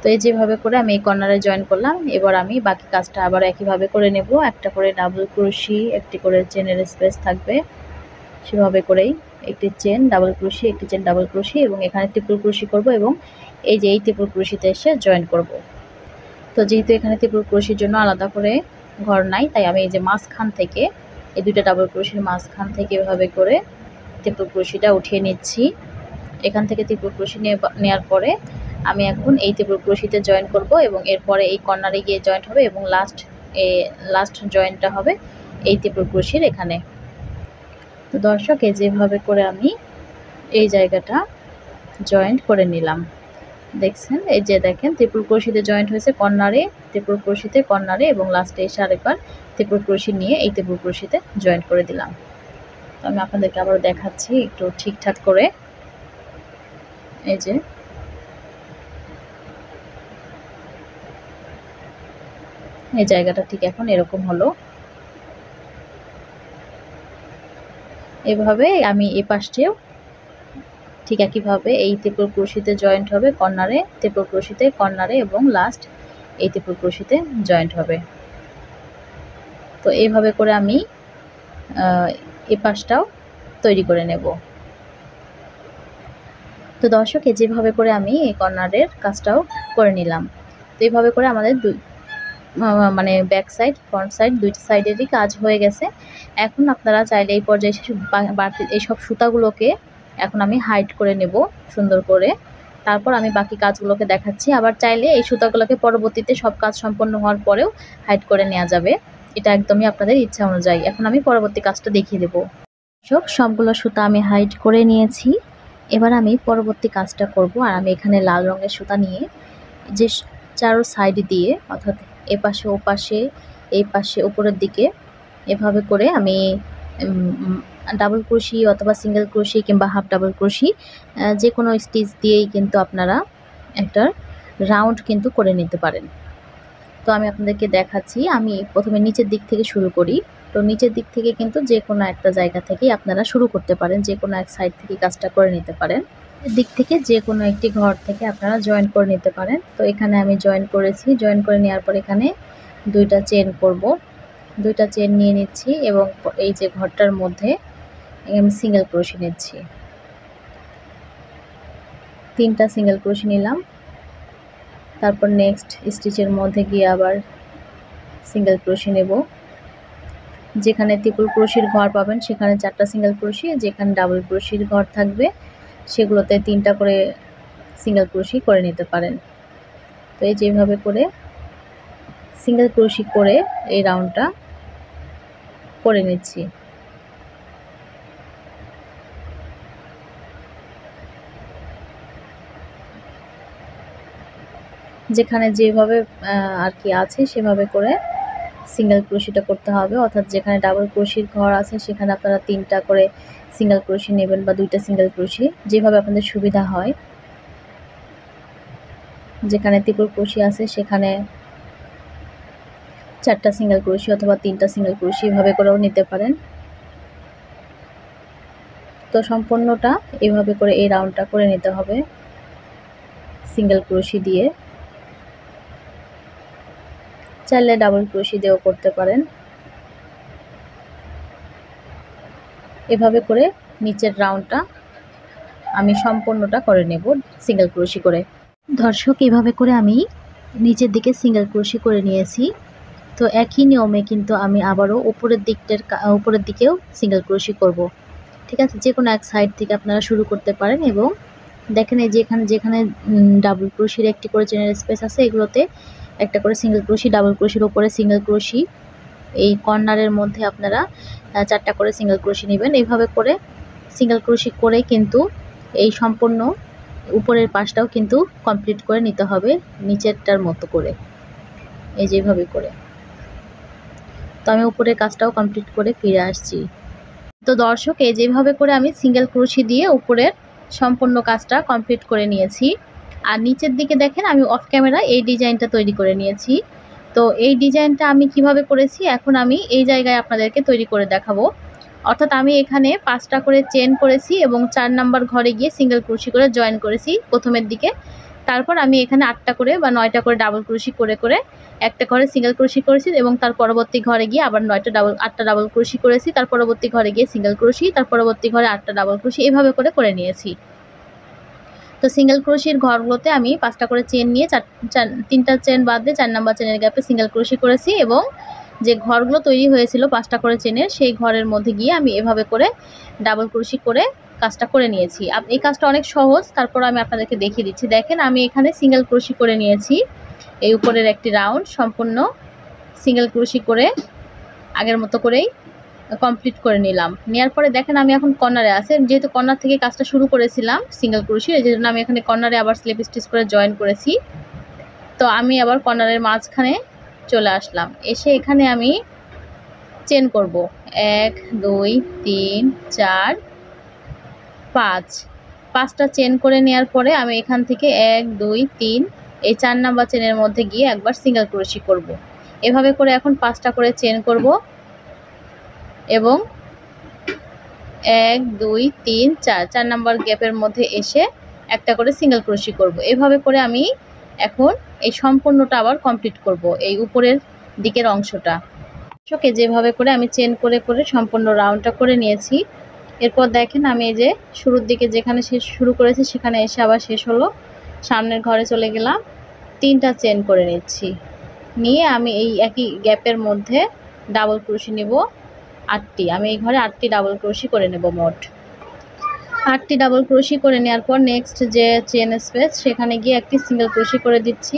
তো এই যেভাবে করে আমি এই কর্নারে জয়েন করলাম, এবার আমি বাকি কাজটা আবার একইভাবে করে নেব। একটা করে ডাবল ক্রোশি, একটি করে চেনের স্পেস থাকবে, সেভাবে করেই একটি চেন, ডাবল ক্রোশি, একটি চেন, ডাবল ক্রোশি এবং এখানে ট্রিপল ক্রোশি করব এবং এই যে এই ট্রিপল ক্রোশিতে এসে জয়েন করব। তো যেহেতু এখানে ট্রিপল ক্রোশির জন্য আলাদা করে ঘর নাই, তাই আমি এই যে মাঝখান থেকে এই 2টা ডাবল ক্রোশির মাঝখান থেকে এভাবে করে ট্রিপল ক্রোশিটা উঠিয়ে নিচ্ছি। এখান থেকে ট্রিপল ক্রোশি নেওয়ার পরে আমি এখন এই ট্রিপল ক্রোশিতে জয়েন করব এবং এরপরে এই কর্নারে গিয়ে জয়েন্ট হবে এবং লাস্ট জয়েন্টটা হবে এই ট্রিপল ক্রোশির এখানে। তো দর্শক এই যেভাবে করে আমি এই জায়গাটা জয়েন্ট করে নিলাম, দেখছেন এই যে দেখেন ট্রিপল ক্রোশিতে জয়েন্ট হয়েছে কর্নারে, ট্রিপল ক্রোশিতে কর্নারে এবং লাস্টে এসে আরেকবার ট্রিপল ক্রোশি নিয়ে এই ট্রিপল ক্রোশিতে জয়েন্ট করে দিলাম। তো আমি আপনাদেরকে আবার দেখাচ্ছি একটু ঠিকঠাক করে। এই যে এই জায়গাটা ঠিক এখন এরকম হলো। এভাবে আমি এই পাশটিও ঠিক একইভাবে এই ট্রিপল ক্রোশিতে জয়েন্ট হবে কর্নারে, ট্রিপল ক্রোশিতে কর্নারে এবং লাস্ট এই ট্রিপল ক্রোশিতে জয়েন্ট হবে। তো এইভাবে করে আমি এই পাশটাও তৈরি করে নেব। তো দর্শক যেভাবে করে আমি এই কর্নারের কাজটাও করে নিলাম। তো এইভাবে করে আমাদের মানে ব্যাক সাইড ফ্রন্ট সাইড 2টি সাইডেরই কাজ হয়ে গেছে। এখন আপনারা চাইলে এই পর্যায়ে বাড়তি এইসব সুতাগুলোকে এখন আমি হাইড করে নেব সুন্দর করে, তারপর আমি বাকি কাজগুলোকে দেখাচ্ছি। আবার চাইলে এই সুতাগুলোকে পরবর্তীতে সব কাজ সম্পন্ন হওয়ার পরেও হাইড করে নেওয়া যাবে, এটা একদমই আপনাদের ইচ্ছা অনুযায়ী। এখন আমি পরবর্তী কাজটা দেখিয়ে দেব। সবগুলো সুতা আমি হাইড করে নিয়েছি, এবার আমি পরবর্তী কাজটা করব। আর আমি এখানে লাল রঙের সুতা নিয়ে যে চারো সাইড দিয়ে অর্থাৎ এপাশে ওপাশে এই পাশে উপরের দিকে এভাবে করে আমি ডাবল ক্রোশি অথবা সিঙ্গেল ক্রোশি কিংবা হাফ ডাবল ক্রোশি যে কোনো স্টিচ দিয়েই কিন্তু আপনারা একটা রাউন্ড কিন্তু করে নিতে পারেন। তো আমি আপনাদেরকে দেখাচ্ছি, আমি প্রথমে নিচের দিক থেকে শুরু করি। তো নিচের দিক থেকে কিন্তু যে কোনো একটা জায়গা থেকেই আপনারা শুরু করতে পারেন, যে কোনো এক সাইড থেকে কাজটা করে নিতে পারেন। দিক থেকে যে কোনো একটি ঘর থেকে আপনারা জয়েন করে নিতে পারেন। তো এখানে আমি জয়েন করেছি, জয়েন করে নেওয়ার পর এখানে 2টা চেন করব, 2টা চেন নিয়ে নিচ্ছি এবং এই যে ঘরটার মধ্যে আমি সিঙ্গেল ক্রোশি নিচ্ছি, 3টা সিঙ্গেল ক্রোশি নিলাম। তারপর নেক্সট স্টিচের মধ্যে গিয়ে আবার সিঙ্গেল ক্রোশি নেব, যেখানে ট্রিপল ক্রোশের ঘর পাবেন সেখানে 4টা সিঙ্গেল ক্রোশি, যেখানে ডাবল ক্রোশের ঘর থাকবে সেগুলোতে 3টা করে সিঙ্গেল ক্রোশি করে নিতে পারেন। তো এই যেভাবে করে সিঙ্গেল ক্রোশি করে এই রাউন্ডটা করে নিচ্ছি। যেখানে যেভাবে আর কি আছে সেভাবে করে সিঙ্গেল ক্রোশিটা করতে হবে, অর্থাৎ যেখানে ডাবল ক্রোশির ঘর আছে সেখানে আপনারা 3টা করে সিঙ্গেল ক্রোশি নেবেন বা 2টা সিঙ্গেল ক্রোশি, যেভাবে আপনাদের সুবিধা হয়। যেখানে ট্রিপল ক্রোশি আছে সেখানে 4টা সিঙ্গেল ক্রোশি অথবা 3টা সিঙ্গেল ক্রোশি এভাবে করেও নিতে পারেন। তো সম্পূর্ণটা এভাবে করে এই রাউন্ডটা করে নিতে হবে সিঙ্গেল ক্রোশি দিয়ে। চাইলে ডাবল ক্রোশি দিয়েও করতে পারেন। এভাবে করে নিচের রাউন্ডটা আমি সম্পূর্ণটা করে নেব সিঙ্গেল ক্রোশি করে। দর্শক, এভাবে করে আমি নিচের দিকে সিঙ্গেল ক্রোশি করে নিয়েছি। তো একই নিয়মে কিন্তু আমি আবারও উপরের দিকেও সিঙ্গেল ক্রোশি করব। ঠিক আছে, যে কোনো এক সাইড থেকে আপনারা শুরু করতে পারেন। এবং দেখেন এই যেখানে যেখানে ডাবল ক্রোশির একটি করে চেনের স্পেস আছে এগুলোতে একটা করে সিঙ্গেল ক্রোশি, ডাবল ক্রোশির উপরে সিঙ্গেল ক্রোশি, এই কর্নারের মধ্যে আপনারা 4টা করে সিঙ্গেল ক্রোশি নেবেন। এইভাবে করে সিঙ্গেল ক্রোশি করে কিন্তু এই সম্পূর্ণ উপরের পাশটাও কিন্তু কমপ্লিট করে নিতে হবে নিচেরটার মতো করে, এই যেভাবে করে। তো আমি উপরের কাজটাও কমপ্লিট করে ফিরে আসছি। তো দর্শক, এই যেভাবে করে আমি সিঙ্গেল ক্রোশি দিয়ে উপরের সম্পূর্ণ কাজটা কমপ্লিট করে নিয়েছি। আর নিচের দিকে দেখেন আমি অফ ক্যামেরা এই ডিজাইনটা তৈরি করে নিয়েছি। তো এই ডিজাইনটা আমি কিভাবে করেছি এখন আমি এই জায়গায় আপনাদেরকে তৈরি করে দেখাবো। অর্থাৎ আমি এখানে 5টা করে চেন করেছি এবং 4 নাম্বার ঘরে গিয়ে সিঙ্গেল ক্রোশি করে জয়েন করেছি প্রথমের দিকে। তারপর আমি এখানে 8টা করে বা 9টা করে ডাবল ক্রোশি করে করে একটা ঘরে সিঙ্গেল ক্রোশি করেছি এবং তার পরবর্তী ঘরে গিয়ে আবার 8টা ডাবল ক্রোশি করেছি। তার পরবর্তী ঘরে গিয়ে সিঙ্গেল ক্রোশি, তার পরবর্তী ঘরে 8টা ডাবল ক্রোশি, এভাবে করে নিয়েছি। তো সিঙ্গেল ক্রোশির ঘরগুলোতে আমি 5টা করে চেন নিয়ে 3টা চেন বাদ দিয়ে 4 নাম্বার চেনের গ্যাপে সিঙ্গেল ক্রোশি করেছি এবং যে ঘরগুলো তৈরি হয়েছিল 5টা করে চেনের সেই ঘরের মধ্যে গিয়ে আমি এভাবে করে ডাবল ক্রোশি করে কাজটা করে নিয়েছি। এই কাজটা অনেক সহজ, তারপর আমি আপনাদেরকে দেখিয়ে দিচ্ছি। দেখেন আমি এখানে সিঙ্গেল ক্রোশি করে নিয়েছি। এই উপরের একটি রাউন্ড সম্পূর্ণ সিঙ্গেল ক্রোশি করে আগের মতো করেই কমপ্লিট করে নিলাম। নেওয়ার পরে দেখেন আমি এখন কর্নারে আছে, যেহেতু কর্নার থেকে কাজটা শুরু করেছিলাম সিঙ্গেল ক্রোশি, এই জন্য আমি এখানে কর্নারে আবার স্লিপ স্টিচ করে জয়েন করেছি। তো আমি আবার কর্নারের মাঝখানে চলে আসলাম, এসে এখানে আমি চেন করব 1 2 3 4 5টা চেন করে নেওয়ার পরে আমি এখান থেকে 1 2 3 এই 4 নাম্বার চেনের মধ্যে গিয়ে একবার সিঙ্গেল ক্রোশি করব। এভাবে করে এখন 5টা করে চেন করব এবং 1 2 3 4 নাম্বার গ্যাপের মধ্যে এসে একটা করে সিঙ্গেল ক্রোশি করব। এভাবে করে আমি এখন এই সম্পূর্ণটা আবার কমপ্লিট করব, এই উপরের দিকের অংশটা। ওকে, যেভাবে করে আমি চেন করে করে সম্পূর্ণ রাউন্ডটা করে নিয়েছি। এরপর দেখেন আমি এই যে শুরুর দিকে যেখানে শুরু করেছি সেখানে এসে আবার শেষ হলো, সামনের ঘরে চলে গেলাম, 3টা চেন করে নিচ্ছি। নিয়ে আমি এই একই গ্যাপের মধ্যে ডাবল ক্রোশি নেব 8টি। আমি এই ঘরে 8টি ডাবল ক্রোশি করে নেব। মোট 8টি ডাবল ক্রোশি করে নেওয়ার পর নেক্সট যে চেন স্পেস সেখানে গিয়ে একটি সিঙ্গেল ক্রোশি করে দিচ্ছি।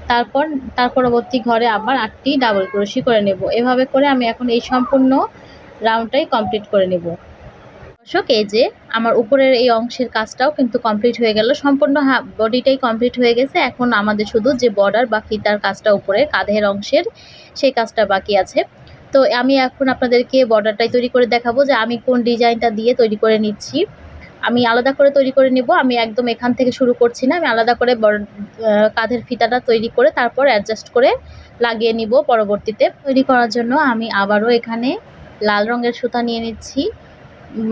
তারপর তার পরবর্তী ঘরে আবার 8টি ডাবল ক্রোশি করে নেব। এভাবে করে আমি এখন এই সম্পূর্ণ রাউন্ডটাই কমপ্লিট করে নেব। দর্শক, এই যে আমার উপরের এই অংশের কাজটাও কিন্তু কমপ্লিট হয়ে গেল, সম্পূর্ণ বডিটাই কমপ্লিট হয়ে গেছে। এখন আমাদের শুধু যে বর্ডার বা ফিতার কাজটা উপরে কাঁধের অংশের সেই কাজটা বাকি আছে। তো আমি এখন আপনাদেরকে বর্ডারটাই তৈরি করে দেখাবো যে আমি কোন ডিজাইনটা দিয়ে তৈরি করে নিচ্ছি। আমি আলাদা করে তৈরি করে নেব, আমি একদম এখান থেকে শুরু করছি না, আমি আলাদা করে কাঁধের ফিতাটা তৈরি করে তারপর অ্যাডজাস্ট করে লাগিয়ে নিব পরবর্তীতে। তৈরি করার জন্য আমি আবারও এখানে লাল রঙের সুতা নিয়ে নিচ্ছি।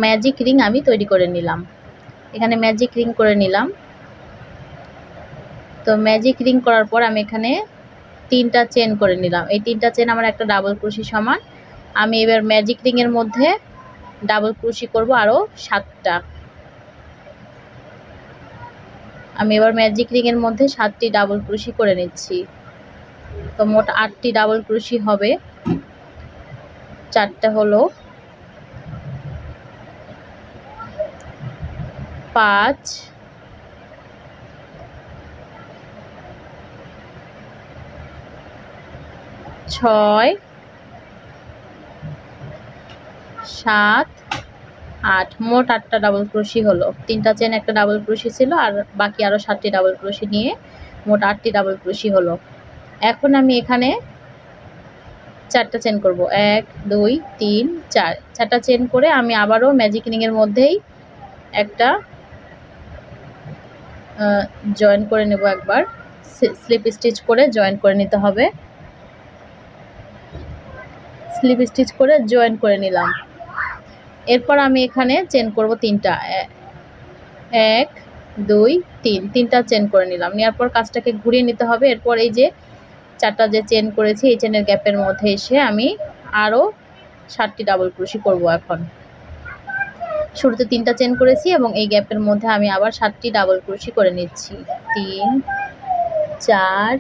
ম্যাজিক রিং আমি তৈরি করে নিলাম, এখানে ম্যাজিক রিং করে নিলাম। তো ম্যাজিক রিং করার পর আমি এখানে 3টা চেন করে নিলাম। এই 3টা চেন আমার একটা ডাবল ক্রোশি সমান। আমি এবার ম্যাজিক রিংয়ের মধ্যে ডাবল ক্রোশি করব আরও 7টা। আমি এবার ম্যাজিক রিংয়ের মধ্যে 7টি ডাবল ক্রোশি করে নিচ্ছি। তো মোট 8টি ডাবল ক্রোশি হবে। 4টা হলো 5 6 7 8 মোট 8টা ডাবল ক্রোশি হলো। 3টা চেন একটা ডাবল ক্রোশি ছিল আর বাকি আরো 7টি ডাবল ক্রোশি নিয়ে মোট 8টি ডাবল ক্রোশি হলো। এখন আমি এখানে 4টা চেন করব, 1 2 3 4। 4টা চেন করে আমি আবারও ম্যাজিক রিং এর মধ্যেই একটা জয়েন করে নেব। একবার স্লিপ স্টিচ করে জয়েন করে নিতে হবে। স্লিপ স্টিচ করে জয়েন করে নিলাম। এরপর আমি এখানে চেন করব 3টা, 1 2 3। 3টা চেন করে নিলাম। নেওয়ার পর কাজটাকে ঘুরিয়ে নিতে হবে। এরপর এই যে 4টা যে চেন করেছি এই চেনের গ্যাপের মধ্যে এসে আমি আরও 7টি ডাবল ক্রোশি করব। এখন শুরুতে 3টা চেন করেছি এবং এই গ্যাপের মধ্যে আমি আবার 7টি ডাবল ক্রোশি করে নিচ্ছি। 3 4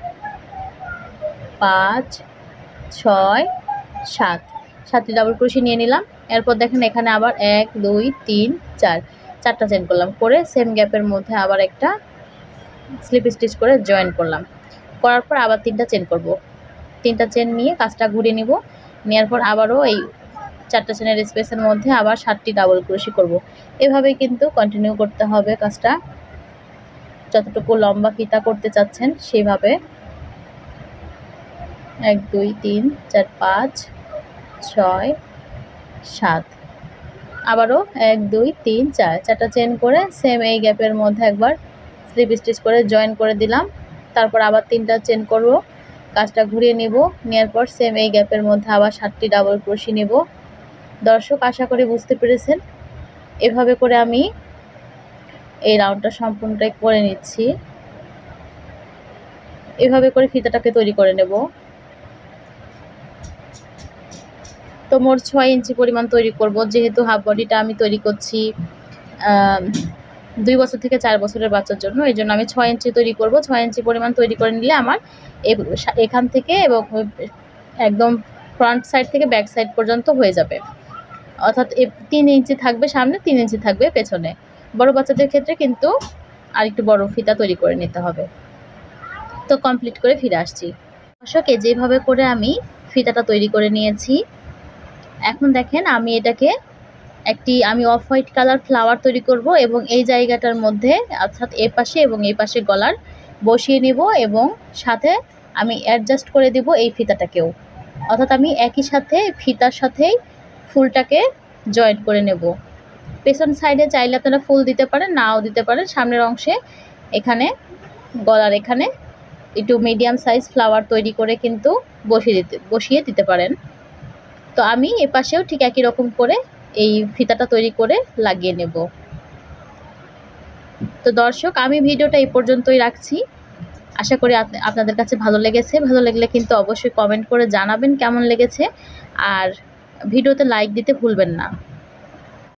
5 6 7। 7টি ডাবল ক্রোশি নিয়ে নিলাম। এরপর দেখেন এখানে আবার 1 2 3 4। 4টা চেন করলাম, করে সেম গ্যাপের মধ্যে আবার একটা স্লিপ স্টিচ করে জয়েন করলাম। করার পর আবার 3টা চেন করব। 3টা চেন নিয়ে কাজটা ঘুরিয়ে নিব। নেওয়ার পর আবারও এই 4টা চেনের স্পেসের মধ্যে আবার 7টি ডাবল ক্রোশি করব। এভাবেই কিন্তু কন্টিনিউ করতে হবে কাজটা, যতটুকু লম্বা ফিতা করতে চাচ্ছেন সেইভাবে। 1 2 3 4 5 6 7। আবারও 1 2 3 4। 4টা চেন করে সেম এই গ্যাপের মধ্যে একবার স্লিপ স্টিচ করে জয়েন করে দিলাম। তারপর আবার 3টা চেন করব, কাজটা ঘুরিয়ে নেব। নেওয়ার পর সেম এই গ্যাপের মধ্যে আবার 7টি ডাবল ক্রোশি নেব। দর্শক আশা করি বুঝতে পেরেছেন। এভাবে করে আমি এই রাউন্ডটা সম্পূর্ণটাই করে নিচ্ছি। এভাবে করে ফিতাটাকে তৈরি করে নেব। তো মোট 6 ইঞ্চি পরিমাণ তৈরি করব, যেহেতু হাফ বডিটা আমি তৈরি করছি 2 বছর থেকে 4 বছরের বাচ্চার জন্য। এই জন্য আমি 6 ইঞ্চি তৈরি করব। 6 ইঞ্চি পরিমাণ তৈরি করে নিলে আমার এখান থেকে এবং একদম ফ্রন্ট সাইড থেকে ব্যাক সাইড পর্যন্ত হয়ে যাবে। অর্থাৎ 3 ইঞ্চি থাকবে সামনে, 3 ইঞ্চি থাকবে পেছনে। বড় বাচ্চাদের ক্ষেত্রে কিন্তু আর একটু বড় ফিতা তৈরি করে নিতে হবে। তো কমপ্লিট করে ফিরে আসছি। দর্শক যেভাবে করে আমি ফিতাটা তৈরি করে নিয়েছি। এখন দেখেন আমি এটাকে আমি অফ হোয়াইট কালার ফ্লাওয়ার তৈরি করব এবং এই জায়গাটার মধ্যে অর্থাৎ এই পাশে এবং এই পাশে গলার বসিয়ে নিব এবং সাথে আমি অ্যাডজাস্ট করে দিব এই ফিতাটাকেও। অর্থাৎ আমি একই সাথে ফিতার সাথেই ফুলটাকে জয়েন করে নেব। পেছন সাইডে চাইলে আপনারা ফুল দিতে পারেন, নাও দিতে পারেন। সামনের অংশে এখানে গলার এখানে একটু মিডিয়াম সাইজ ফ্লাওয়ার তৈরি করে কিন্তু বসিয়ে দিতে পারেন। তো আমি এ পাশেও ঠিক একই রকম করে এই ফিতাটা তৈরি করে লাগিয়ে নেব। তো দর্শক আমি ভিডিওটা এই পর্যন্তই রাখছি। আশা করি আপনাদের কাছে ভালো লেগেছে। ভালো লাগলে কিন্তু অবশ্যই কমেন্ট করে জানাবেন কেমন লেগেছে, আর ভিডিওতে লাইক দিতে ভুলবেন না।